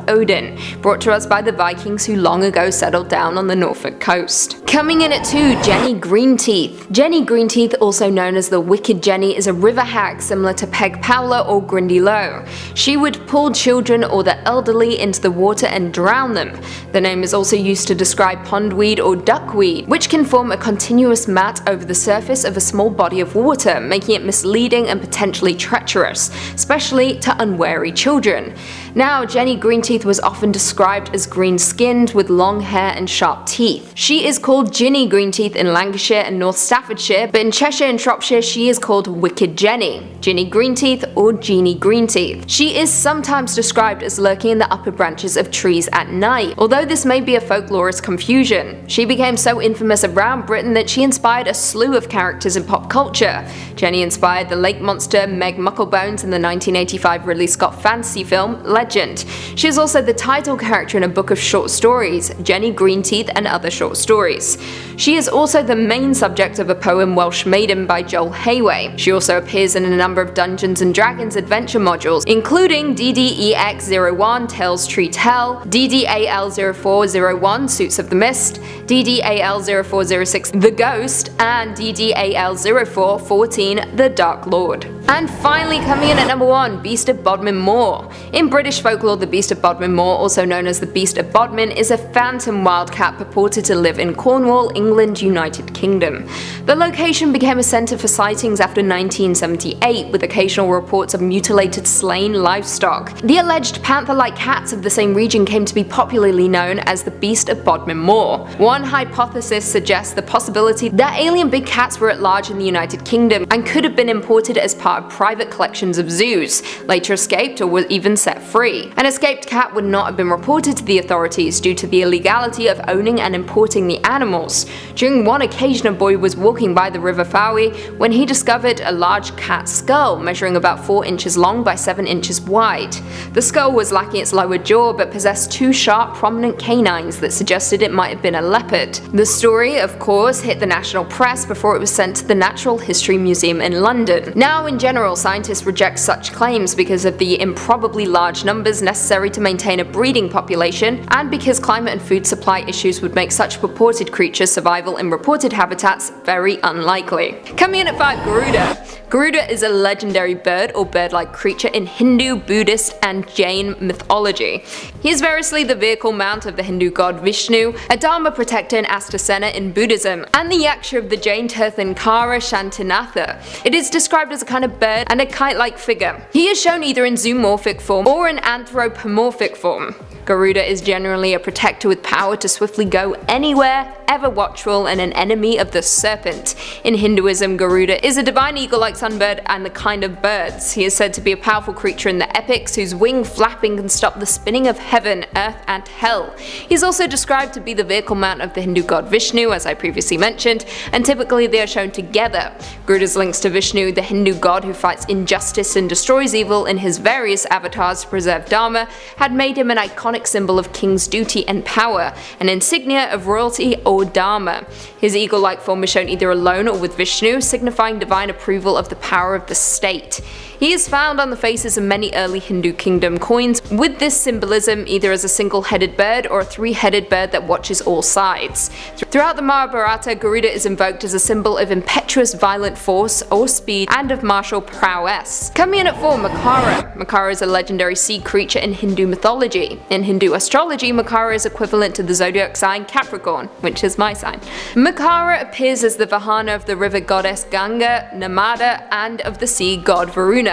Odin, brought to us by the Vikings who long ago settled down on the Norfolk coast. Coming in at 2, Jenny Greenteeth. Jenny Greenteeth, also known as the Wicked Jenny, is a river hag similar to Peg Powler or Grindy Low. She would pull children or the elderly into the water and drown them. The name is also used to describe pondweed or duckweed, which can form a continuous mat over the surface of a small body of water, making it misleading and potentially treacherous, especially to unwary children. Now, Jenny Greenteeth was often described as green-skinned with long hair and sharp teeth. She is called Ginny Greenteeth in Lancashire and North Staffordshire, but in Cheshire and Shropshire she is called Wicked Jenny, Ginny Greenteeth, or Jeannie Greenteeth. She is sometimes described as lurking in the upper branches of trees at night, although this may be a folklorist confusion. She became so infamous around Britain that she inspired a slew of characters in pop culture. Jenny inspired the lake monster Meg Mucklebones in the 1985 Ridley Scott fantasy film Legend. She is also the title character in a book of short stories, Jenny Greenteeth and Other Short Stories. She is also the main subject of a poem Welsh Maiden by Joel Hayway. She also appears in a number of Dungeons & Dragons adventure modules, including DDEX01 Tales Treat Hell, DDAL0401 Suits of the Mist, DDAL0406 The Ghost, and DDAL0414 The Dark Lord. And finally, coming in at number 1, Beast of Bodmin Moor. In British folklore, the Beast of Bodmin Moor, also known as the Beast of Bodmin, is a phantom wildcat purported to live in Cornwall, England, United Kingdom. The location became a centre for sightings after 1978, with occasional reports of mutilated slain livestock. The alleged panther-like cats of the same region came to be popularly known as the Beast of Bodmin Moor. One hypothesis suggests the possibility that alien big cats were at large in the United Kingdom and could have been imported as part of private collections of zoos, later escaped or were even set free. An escaped cat would not have been reported to the authorities due to the illegality of owning and importing the animals. During one occasion, a boy was walking by the River Fowey when he discovered a large cat skull measuring about 4 inches long by 7 inches wide. The skull was lacking its lower jaw but possessed 2 sharp, prominent canines that suggested it might have been a leopard. The story, of course, hit the national press before it was sent to the Natural History Museum in London. Now, in general, scientists reject such claims because of the improbably large numbers necessary to maintain a breeding population, and because climate and food supply issues would make such purported creatures' survival in reported habitats very unlikely. Coming in at 5, Garuda. Garuda is a legendary bird or bird-like creature in Hindu, Buddhist, and Jain mythology. He is variously the vehicle mount of the Hindu god Vishnu, a Dharma protector and Astasena in Buddhism, and the yaksha of the Jain Tirthankara Shantinatha. It is described as a kind of bird and a kite-like figure. He is shown either in zoomorphic form or in anthropomorphic form. Garuda is generally a protector with power to swiftly go anywhere, ever watchful, and an enemy of the serpent. In Hinduism, Garuda is a divine eagle-like sunbird and the kind of birds. He is said to be a powerful creature in the epics whose wing flapping can stop the spinning of heaven, earth, and hell. He is also described to be the vehicle mount of the Hindu god Vishnu, as I previously mentioned, and typically they are shown together. Garuda's links to Vishnu, the Hindu god who fights injustice and destroys evil in his various avatars to preserve Dharma, had made him an iconic symbol of king's duty and power, an insignia of royalty or Dharma. His eagle-like form is shown either alone or with Vishnu, signifying divine approval of the power of the state. He is found on the faces of many early Hindu kingdom coins, with this symbolism either as a single-headed bird or a three-headed bird that watches all sides. Throughout the Mahabharata, Garuda is invoked as a symbol of impetuous violent force or speed and of martial prowess. Coming in at 4, Makara. Makara is a legendary sea creature in Hindu mythology. In Hindu astrology, Makara is equivalent to the zodiac sign Capricorn, which is my sign. Makara appears as the Vahana of the river goddess Ganga, Narmada, and of the sea god Varuna.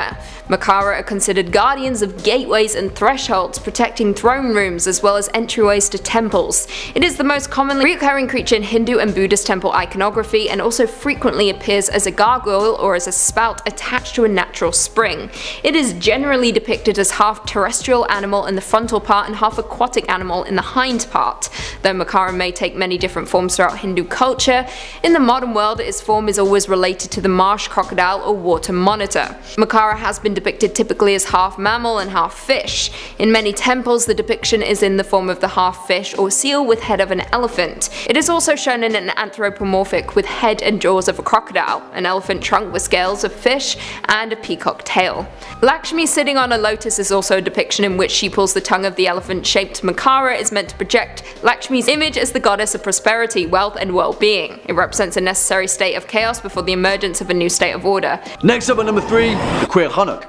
Makara are considered guardians of gateways and thresholds, protecting throne rooms as well as entryways to temples. It is the most commonly recurring creature in Hindu and Buddhist temple iconography, and also frequently appears as a gargoyle or as a spout attached to a natural spring. It is generally depicted as half terrestrial animal in the frontal part and half aquatic animal in the hind part. Though Makara may take many different forms throughout Hindu culture, in the modern world its form is always related to the marsh crocodile or water monitor. Makara has been depicted typically as half mammal and half fish. In many temples the depiction is in the form of the half fish or seal with head of an elephant. It is also shown in an anthropomorphic with head and jaws of a crocodile, an elephant trunk with scales of fish, and a peacock tail. Lakshmi sitting on a lotus is also a depiction in which she pulls the tongue of the elephant-shaped Makara is meant to project Lakshmi's image as the goddess of prosperity, wealth, and well-being. It represents a necessary state of chaos before the emergence of a new state of order. Next up at number 3, the Quer Hornick.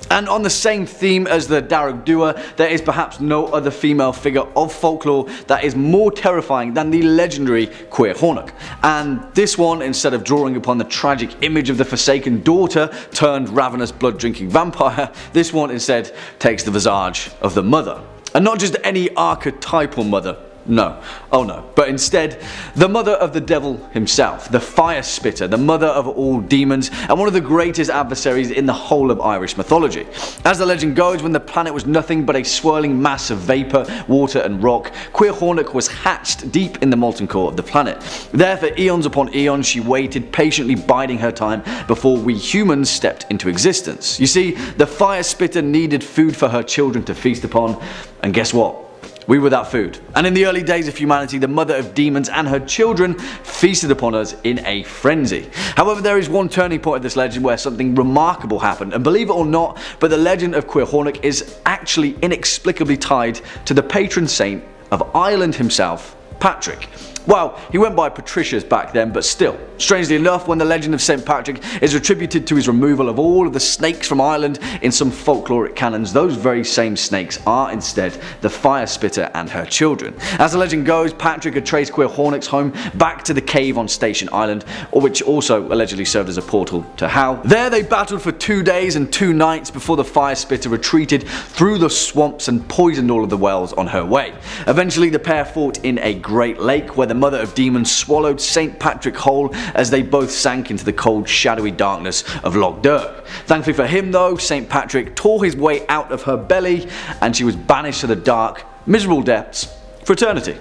And on the same theme as the Dearg Due, there is perhaps no other female figure of folklore that is more terrifying than the legendary Quer Hornick. And this one, instead of drawing upon the tragic image of the forsaken daughter turned ravenous blood-drinking vampire, this one instead takes the visage of the mother. And not just any archetypal mother. No, oh no, but instead the mother of the devil himself, the fire spitter, the mother of all demons, and one of the greatest adversaries in the whole of Irish mythology. As the legend goes, when the planet was nothing but a swirling mass of vapour, water and rock, Quer Hornick was hatched deep in the molten core of the planet. There for eons upon eons she waited, patiently biding her time before we humans stepped into existence. You see, the fire spitter needed food for her children to feast upon, and guess what? We were that food. And in the early days of humanity, the mother of demons and her children feasted upon us in a frenzy. However, there is one turning point of this legend where something remarkable happened, and believe it or not, but the legend of Quer Hornick is actually inexplicably tied to the patron saint of Ireland himself, Patrick. Well, he went by Patricius back then, but still. Strangely enough, when the legend of St. Patrick is attributed to his removal of all of the snakes from Ireland in some folkloric canons, those very same snakes are instead the fire spitter and her children. As the legend goes, Patrick had traced Quer Hornick's home back to the cave on Station Island, which also allegedly served as a portal to hell. There they battled for 2 days and 2 nights before the fire spitter retreated through the swamps and poisoned all of the wells on her way. Eventually the pair fought in a great lake where the mother of demons swallowed St. Patrick whole as they both sank into the cold, shadowy darkness of Loch Dearg. Thankfully for him though, St. Patrick tore his way out of her belly and she was banished to the dark, miserable depths for eternity.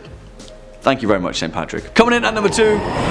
Thank you very much, St. Patrick. Coming in at number 2,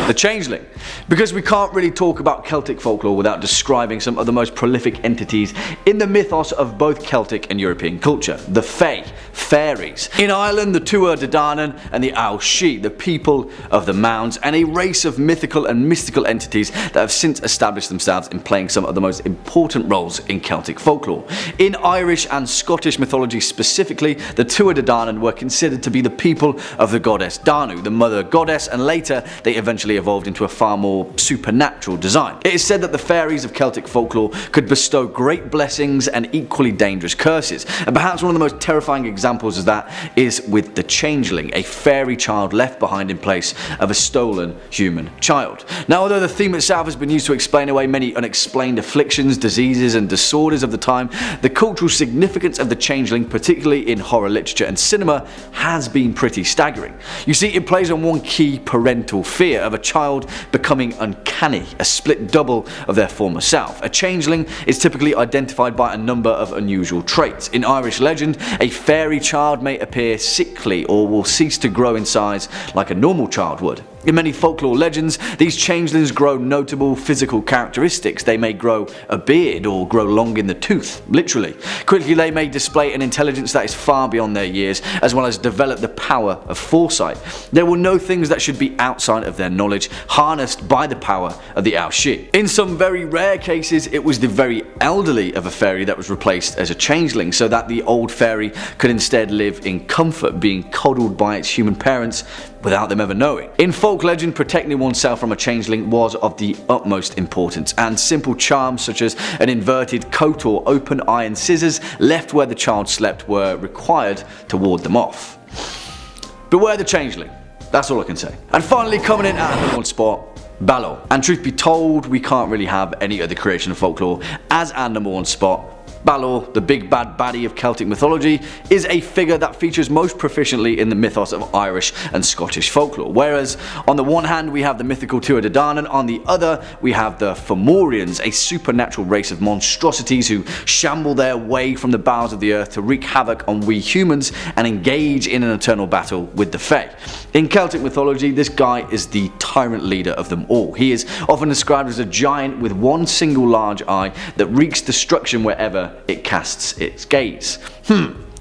the Changeling. Because we can't really talk about Celtic folklore without describing some of the most prolific entities in the mythos of both Celtic and European culture. The Fae, fairies. In Ireland, the Tuatha De Danann and the Ail Shi, the people of the mounds, and a race of mythical and mystical entities that have since established themselves in playing some of the most important roles in Celtic folklore. In Irish and Scottish mythology specifically, the Tuatha De Danann were considered to be the people of the goddess Danu, the mother goddess, and later they eventually evolved into a far more supernatural design. It is said that the fairies of Celtic folklore could bestow great blessings and equally dangerous curses, and perhaps one of the most terrifying examples of that is with the Changeling, a fairy child left behind in place of a stolen human child. Now, although the theme itself has been used to explain away many unexplained afflictions, diseases and disorders of the time, the cultural significance of the Changeling, particularly in horror literature and cinema, has been pretty staggering. You see, it plays on one key parental fear of a child becoming uncanny, a split double of their former self. A changeling is typically identified by a number of unusual traits. In Irish legend, a fairy child may appear sickly or will cease to grow in size like a normal child would. In many folklore legends, these changelings grow notable physical characteristics. They may grow a beard or grow long in the tooth, literally. Quickly they may display an intelligence that is far beyond their years, as well as develop the power of foresight. They will know things that should be outside of their knowledge, harnessed by the power of the Ao-Shi. In some very rare cases, it was the very elderly of a fairy that was replaced as a changeling, so that the old fairy could instead live in comfort, being coddled by its human parents without them ever knowing. In folk legend, protecting oneself from a changeling was of the utmost importance, and simple charms such as an inverted coat or open iron scissors left where the child slept were required to ward them off. Beware the changeling, that's all I can say. And finally, coming in at number 1 spot, Balor. And truth be told, we can't really have any other creation of folklore as our number 1 spot. Balor, the big bad baddie of Celtic mythology, is a figure that features most proficiently in the mythos of Irish and Scottish folklore. Whereas on the one hand we have the mythical Tuatha De Danann, on the other we have the Fomorians, a supernatural race of monstrosities who shamble their way from the bowels of the earth to wreak havoc on we humans and engage in an eternal battle with the Fae. In Celtic mythology, this guy is the tyrant leader of them all. He is often described as a giant with one single large eye that wreaks destruction wherever it casts its gaze.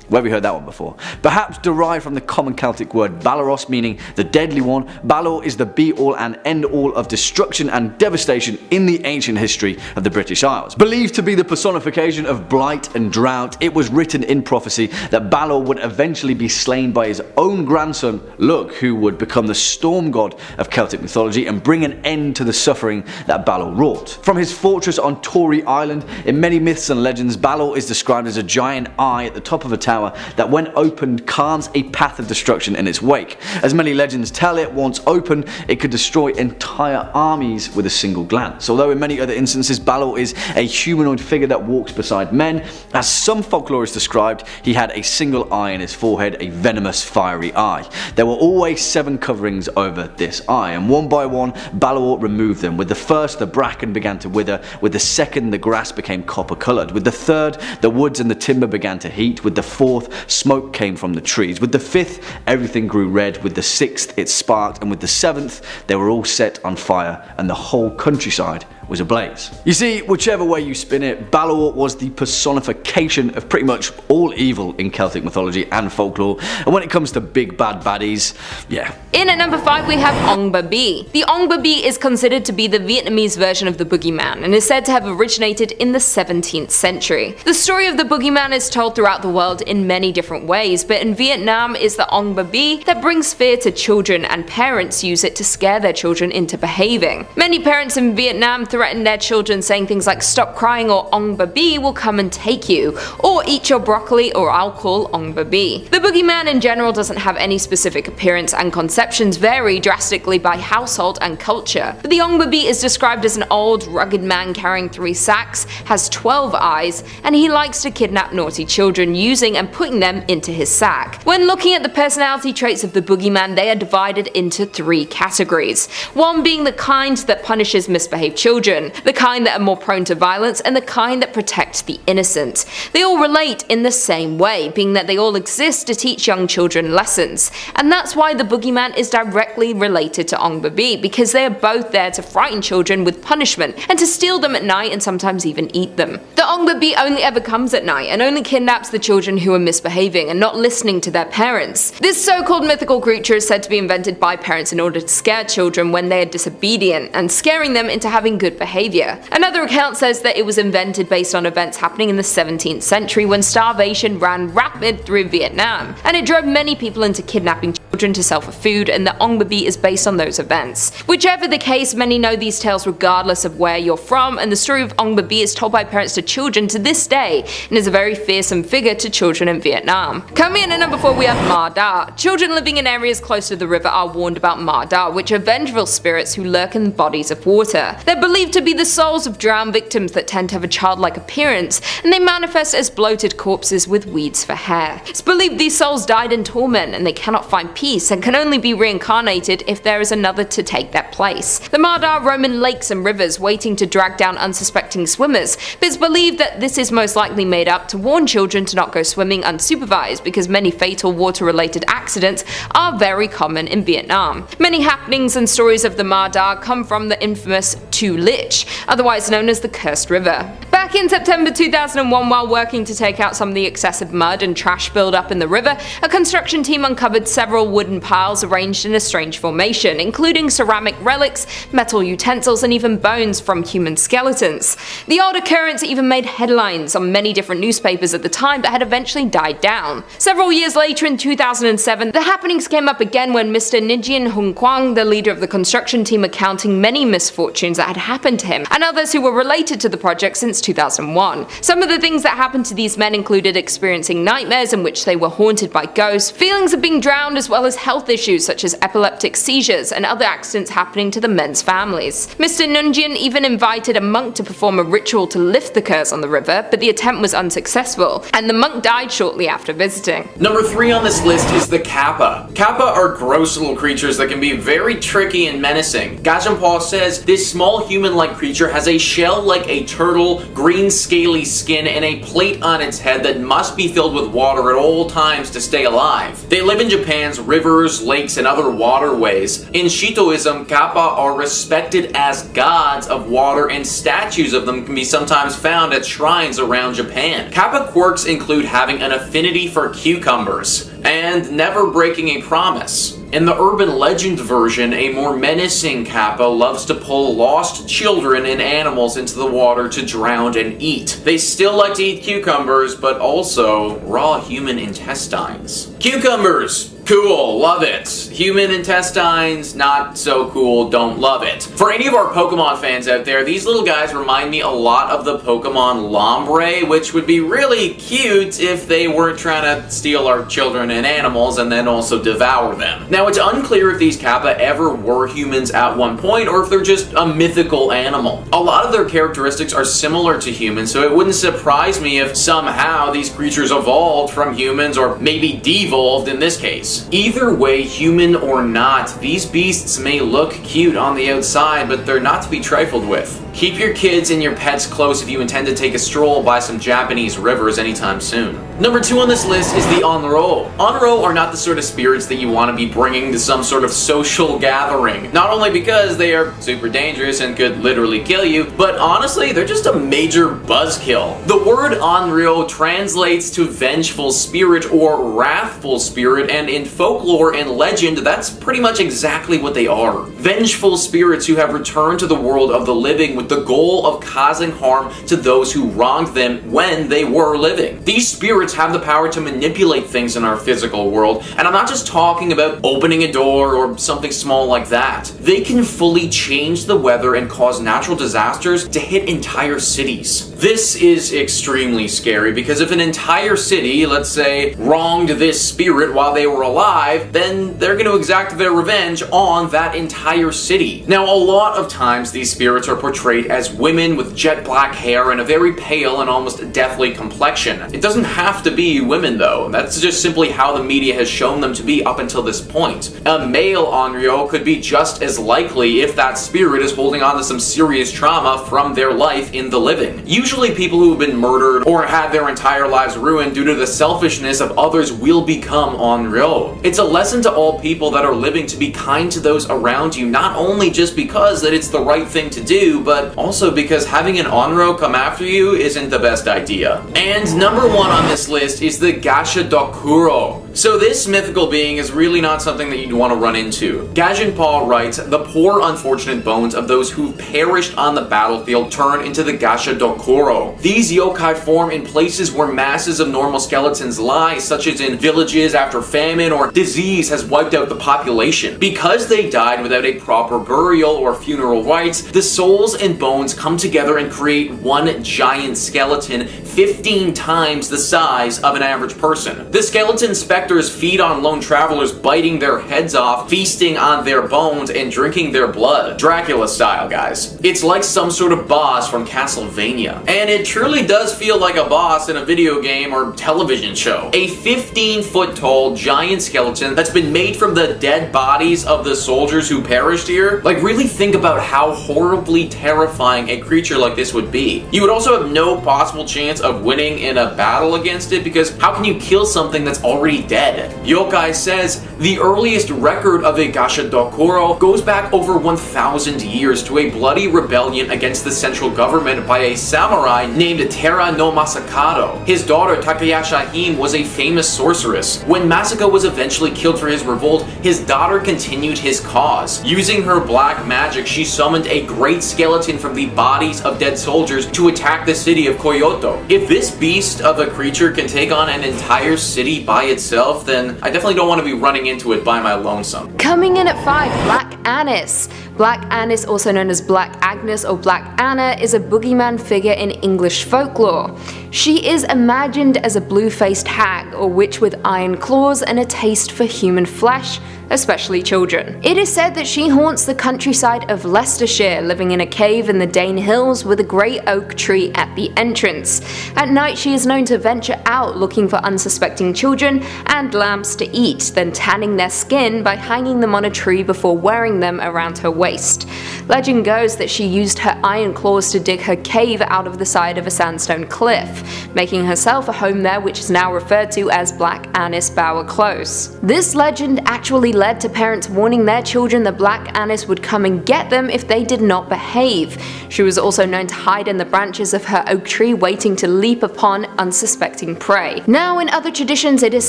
Where have we heard that one before? Perhaps derived from the common Celtic word Balaros, meaning the deadly one, Balor is the be-all and end-all of destruction and devastation in the ancient history of the British Isles. Believed to be the personification of blight and drought, it was written in prophecy that Balor would eventually be slain by his own grandson, Lug, who would become the storm god of Celtic mythology and bring an end to the suffering that Balor wrought. From his fortress on Tory Island, in many myths and legends, Balor is described as a giant eye at the top of a tower that when opened carves a path of destruction in its wake. As many legends tell it, once open it could destroy entire armies with a single glance. Although in many other instances Balor is a humanoid figure that walks beside men, as some folklorists described, he had a single eye in his forehead, a venomous fiery eye. There were always 7 coverings over this eye, and one by one Balor removed them. With the first the bracken began to wither, with the second the grass became copper coloured, with the third the woods and the timber began to heat, with the fourth smoke came from the trees, with the 5th everything grew red, with the 6th it sparked, and with the 7th they were all set on fire and the whole countryside was ablaze. You see, whichever way you spin it, Balor was the personification of pretty much all evil in Celtic mythology and folklore, and when it comes to big bad baddies, yeah. In at number 5 we have Ongu-B. The Ongu-B is considered to be the Vietnamese version of the boogeyman and is said to have originated in the 17th century. The story of the boogeyman is told throughout the world in many different ways, but in Vietnam it's the Ongu-B that brings fear to children, and parents use it to scare their children into behaving. Many parents in Vietnam threaten their children saying things like "stop crying" or "Ongu-B will come and take you," or "eat your broccoli or I'll call Ongu-B." The boogeyman in general doesn't have any specific appearance, and conceptions vary drastically by household and culture. But the Ongu-B is described as an old, rugged man carrying 3 sacks, has 12 eyes, and he likes to kidnap naughty children using and putting them into his sack. When looking at the personality traits of the boogeyman, they are divided into 3 categories. One being the kind that punishes misbehaved children, the kind that are more prone to violence, and the kind that protect the innocent. They all relate in the same way, being that they all exist to teach young children lessons. And that's why the boogeyman is directly related to Ongu-B, because they are both there to frighten children with punishment and to steal them at night and sometimes even eat them. The Ongu-B only ever comes at night and only kidnaps the children who are misbehaving and not listening to their parents. This so-called mythical creature is said to be invented by parents in order to scare children when they are disobedient and scaring them into having good behavior. Another account says that it was invented based on events happening in the 17th century when starvation ran rapid through Vietnam, and it drove many people into kidnapping children to sell for food, and the Ongu-B is based on those events. Whichever the case, many know these tales regardless of where you're from, and the story of Ongu-B is told by parents to children to this day and is a very fearsome figure to children in Vietnam. Coming in at number 4 we have Ma-Dai. Children living in areas close to the river are warned about Ma-Dai, which are vengeful spirits who lurk in bodies of water. They're believed to be the souls of drowned victims that tend to have a childlike appearance, and they manifest as bloated corpses with weeds for hair. It's believed these souls died in torment and they cannot find peace peace and can only be reincarnated if there is another to take their place. The Ma-Dai roam in lakes and rivers waiting to drag down unsuspecting swimmers, but it's believed that this is most likely made up to warn children to not go swimming unsupervised because many fatal water-related accidents are very common in Vietnam. Many happenings and stories of the Ma-Dai come from the infamous Tu Lich, otherwise known as the Cursed River. Back in September 2001, while working to take out some of the excessive mud and trash buildup in the river, a construction team uncovered several wooden piles arranged in a strange formation, including ceramic relics, metal utensils, and even bones from human skeletons. The odd occurrence even made headlines on many different newspapers at the time but had eventually died down. Several years later in 2007, the happenings came up again when Mr. Nijin Hung Kwang, the leader of the construction team, recounting many misfortunes that had happened to him and others who were related to the project since 2001. Some of the things that happened to these men included experiencing nightmares in which they were haunted by ghosts, feelings of being drowned, as well as health issues such as epileptic seizures and other accidents happening to the men's families. Mr. Nunjian even invited a monk to perform a ritual to lift the curse on the river, but the attempt was unsuccessful, and the monk died shortly after visiting. Number 3 on this list is the Kappa. Kappa are gross little creatures that can be very tricky and menacing. Gajanpaw says this small human-like creature has a shell like a turtle, green scaly skin, and a plate on its head that must be filled with water at all times to stay alive. They live in Japan's rivers, lakes, and other waterways. In Shintoism, Kappa are respected as gods of water, and statues of them can be sometimes found at shrines around Japan. Kappa quirks include having an affinity for cucumbers and never breaking a promise. In the urban legend version, a more menacing Kappa loves to pull lost children and animals into the water to drown and eat. They still like to eat cucumbers, but also raw human intestines. Cucumbers! Cool, love it. Human intestines, not so cool, don't love it. For any of our Pokemon fans out there, these little guys remind me a lot of the Pokemon Lombre, which would be really cute if they weren't trying to steal our children and animals and then also devour them. Now, it's unclear if these Kappa ever were humans at one point or if they're just a mythical animal. A lot of their characteristics are similar to humans, so it wouldn't surprise me if somehow these creatures evolved from humans or maybe devolved in this case. Either way, human or not, these beasts may look cute on the outside, but they're not to be trifled with. Keep your kids and your pets close if you intend to take a stroll by some Japanese rivers anytime soon. Number 2 on this list is the Onro. Onro are not the sort of spirits that you want to be bringing to some sort of social gathering. Not only because they are super dangerous and could literally kill you, but honestly, they're just a major buzzkill. The word Onryo translates to vengeful spirit or wrathful spirit, and in folklore and legend, that's pretty much exactly what they are. Vengeful spirits who have returned to the world of the living with the goal of causing harm to those who wronged them when they were living. These spirits have the power to manipulate things in our physical world, and I'm not just talking about opening a door or something small like that. They can fully change the weather and cause natural disasters to hit entire cities. This is extremely scary because if an entire city, let's say, wronged this spirit while they were alive, then they're going to exact their revenge on that entire city. Now, a lot of times these spirits are portrayed as women with jet black hair and a very pale and almost deathly complexion. It doesn't have to be women though. That's just simply how the media has shown them to be up until this point. A male Onryo could be just as likely if that spirit is holding on to some serious trauma from their life in the living. Usually people who have been murdered or had their entire lives ruined due to the selfishness of others will become Onryo. It's a lesson to all people that are living to be kind to those around you, not only just because that it's the right thing to do, but also because having an Onryo come after you isn't the best idea. And number 1 on this list is the Gashadokuro. So this mythical being is really not something that you'd want to run into. Gajanpaw writes, the poor unfortunate bones of those who perished on the battlefield turn into the Gashadokuro. These yokai form in places where masses of normal skeletons lie, such as in villages after famine or disease has wiped out the population. Because they died without a proper burial or funeral rites, the souls and bones come together and create one giant skeleton 15 times the size of an average person. The skeleton specters feed on lone travelers, biting their heads off, feasting on their bones, and drinking their blood. Dracula style, guys. It's like some sort of boss from Castlevania. And it truly does feel like a boss in a video game or television show. A 15-foot tall giant skeleton that's been made from the dead bodies of the soldiers who perished here. Like, really think about how horribly terrifying a creature like this would be. You would also have no possible chance of winning in a battle against it, because how can you kill something that's already dead? Yokai says the earliest record of a Gashadokuro goes back over 1,000 years to a bloody rebellion against the central government by a samurai named Tera no Masakado. His daughter Takayashi Hime was a famous sorceress. When Masako was eventually killed for his revolt, his daughter continued his cause. Using her black magic, she summoned a great skeleton from the bodies of dead soldiers to attack the city of Kyoto. If this beast of a creature can take on an entire city by itself, then I definitely don't want to be running into it by my lonesome. Coming in at 5, Black Annis. Black Annis, also known as Black Agnes or Black Anna, is a boogeyman figure in English folklore. She is imagined as a blue-faced hag or witch with iron claws and a taste for human flesh, especially children. It is said that she haunts the countryside of Leicestershire, living in a cave in the Dane Hills with a great oak tree at the entrance. At night she is known to venture out looking for unsuspecting children and lambs to eat, then tanning their skin by hanging them on a tree before wearing them around her waist. Legend goes that she used her iron claws to dig her cave out of the side of a sandstone cliff, making herself a home there, which is now referred to as Black Annis Bower Close. This legend actually led to parents warning their children that Black Annis would come and get them if they did not behave. She was also known to hide in the branches of her oak tree, waiting to leap upon unsuspecting prey. Now, in other traditions, it is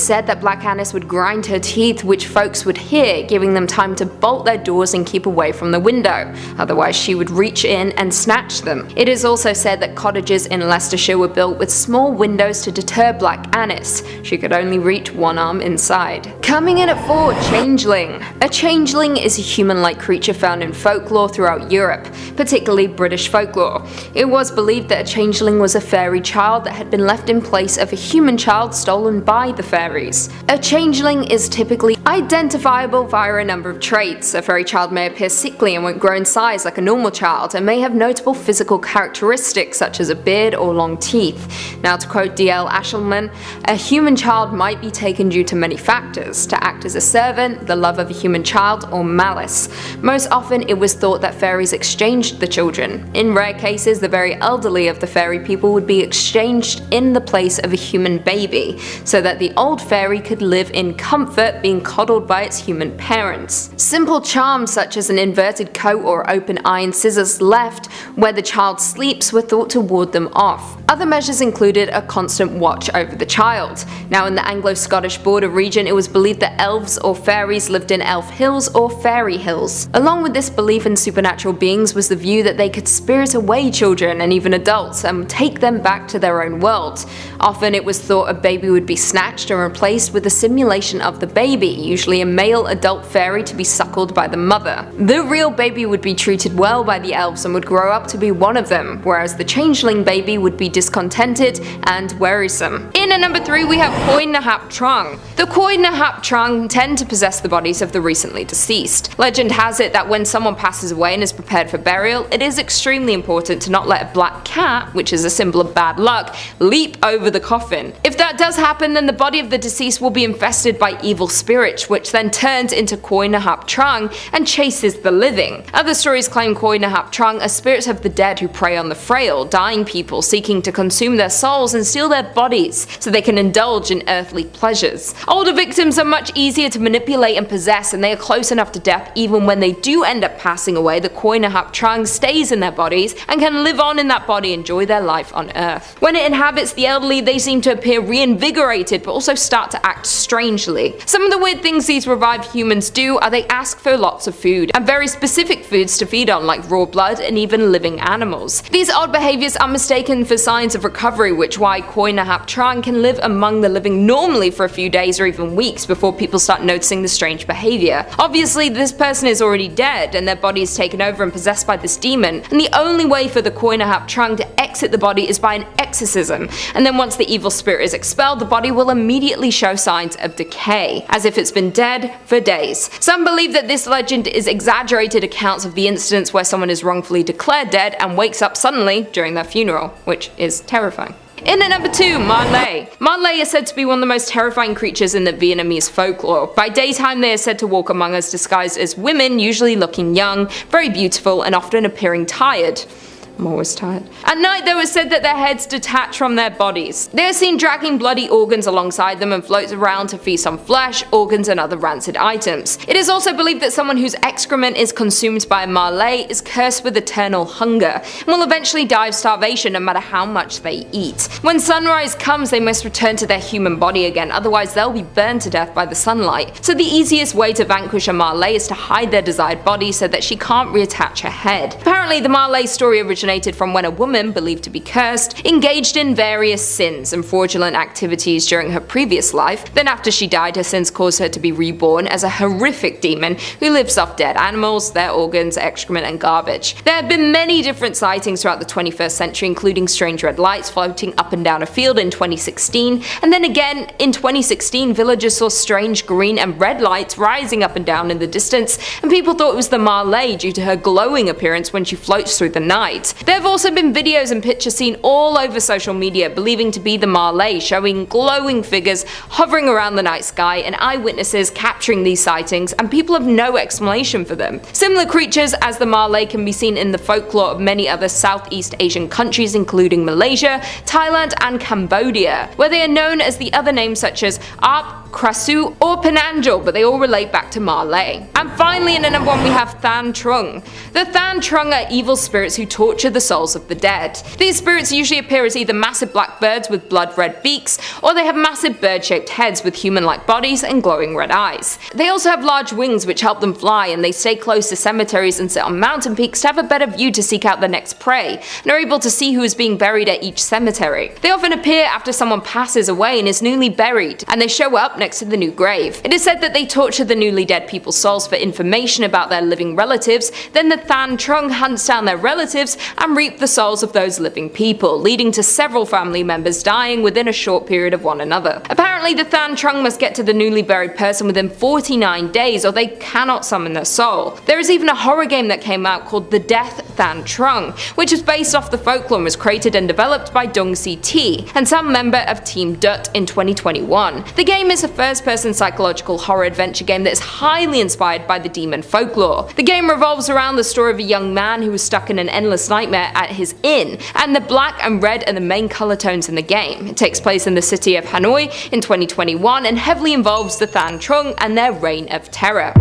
said that Black Annis would grind her teeth, which folks would hear, giving them time to bolt their doors and keep away from the window. Otherwise, she would reach in and snatch them. It is also said that cottages in Leicestershire were built with small windows to deter Black Annis. She could only reach one arm inside. Coming in at 4, Changeling. A changeling is a human-like creature found in folklore throughout Europe, particularly British folklore. It was believed that a changeling was a fairy child that had been left in place of a human child stolen by the fairies. A changeling is typically identifiable via a number of traits. A fairy child may appear sickly and won't grow in size like a normal child, and may have notable physical characteristics such as a beard or long teeth. Now, to quote D.L. Ashelman, a human child might be taken due to many factors: to act as a servant, the love of a human child, or malice. Most often it was thought that fairies exchanged the children. In rare cases, the very elderly of the fairy people would be exchanged in the place of a human baby, so that the old fairy could live in comfort being coddled by its human parents. Simple charms such as an inverted coat or open iron scissors left where the child sleeps were thought to ward them off. Other measures included a constant watch over the child. Now, in the Anglo-Scottish border region, it was believed that elves or fairies lived in elf hills or fairy hills. Along with this belief in supernatural beings was the view that they could spirit away children and even adults and take them back to their own world. Often it was thought a baby would be snatched and replaced with a simulation of the baby, usually a male adult fairy to be suckled by the mother. The real baby would be treated well by the elves and would grow up to be one of them, whereas the changeling baby would be discontented and wearisome. In at number 3 we have Koap-Trang. The Koap-Trang tend to possess the bodies of the recently deceased. Legend has it that when someone passes away and is prepared for burial, it is extremely important to not let a black cat, which is a symbol of bad luck, leap over the coffin. If that does happen, then the body of the deceased will be infested by evil spirits, which then turns into Koap-Trang and chases the living. Other stories claim Koap-Trang are spirits of the dead who prey on the frail, dying people, seeking to consume their souls and steal their bodies so they can indulge in earthly pleasures. Older victims are much easier to manipulate and possess, and they are close enough to death even when they do end up passing away. The Koap-Trang stays in their bodies and can live on in that body, enjoy their life on earth. When it inhabits the elderly, they seem to appear reinvigorated but also start to act strangely. Some of the weird things these revived humans do are they ask for lots of food, and very specific foods to feed on, like raw blood and even living animals. These odd behaviors are mistaken for signs of recovery, which why Koap-Trang can live among the living normally for a few days or even weeks before people start noticing the strange behavior. Obviously, this person is already dead and their body is taken over and possessed by this demon, and the only way for the Koap-Trang to exit the body is by an exorcism, and then once the evil spirit is expelled, the body will immediately show signs of decay, as if it's been dead for days. Some believe that this legend is exaggerated accounts of the incidents where someone is wrongfully declared dead and wakes up suddenly during their funeral, which is terrifying. In at number 2, Ma-Lai. Ma-Lai is said to be one of the most terrifying creatures in the Vietnamese folklore. By daytime they are said to walk among us disguised as women, usually looking young, very beautiful, and often appearing tired. I'm always tired. At night, though, it's said that their heads detach from their bodies. They are seen dragging bloody organs alongside them and float around to feast on flesh, organs, and other rancid items. It is also believed that someone whose excrement is consumed by a Ma-Lai is cursed with eternal hunger and will eventually die of starvation no matter how much they eat. When sunrise comes, they must return to their human body again, otherwise they'll be burned to death by the sunlight. So the easiest way to vanquish a Ma-Lai is to hide their desired body so that she can't reattach her head. Apparently, the Ma-Lai story originated from when a woman, believed to be cursed, engaged in various sins and fraudulent activities during her previous life. Then after she died, her sins caused her to be reborn as a horrific demon who lives off dead animals, their organs, excrement, and garbage. There have been many different sightings throughout the 21st century, including strange red lights floating up and down a field in 2016, and then again in 2016 villagers saw strange green and red lights rising up and down in the distance, and people thought it was the Ma-Lai due to her glowing appearance when she floats through the night. There have also been videos and pictures seen all over social media believing to be the Ma-Lai, showing glowing figures hovering around the night sky and eyewitnesses capturing these sightings, and people have no explanation for them. Similar creatures as the Ma-Lai can be seen in the folklore of many other Southeast Asian countries including Malaysia, Thailand, and Cambodia, where they are known as the other names such as Arp, Krasu, or Penangel, but they all relate back to Ma-Lai. And finally, in at number 1 we have Than Trung. The Than Trung are evil spirits who torture the souls of the dead. These spirits usually appear as either massive black birds with blood-red beaks, or they have massive bird-shaped heads with human-like bodies and glowing red eyes. They also have large wings which help them fly, and they stay close to cemeteries and sit on mountain peaks to have a better view to seek out the next prey, and are able to see who is being buried at each cemetery. They often appear after someone passes away and is newly buried, and they show up next to the new grave. It is said that they torture the newly dead people's souls for information about their living relatives, then the Than Trung hunts down their relatives and reap the souls of those living people, leading to several family members dying within a short period of one another. Apparently, the Than Trung must get to the newly buried person within 49 days or they cannot summon their soul. There is even a horror game that came out called The Death Than Trung, which is based off the folklore and was created and developed by Dong Si and some member of Team Dut in 2021. The game is a first-person psychological horror adventure game that is highly inspired by the demon folklore. The game revolves around the story of a young man who was stuck in an endless nightmare at his inn, and the black and red are the main color tones in the game. It takes place in the city of Hanoi in 2021 and heavily involves the Than Trung and their reign of terror.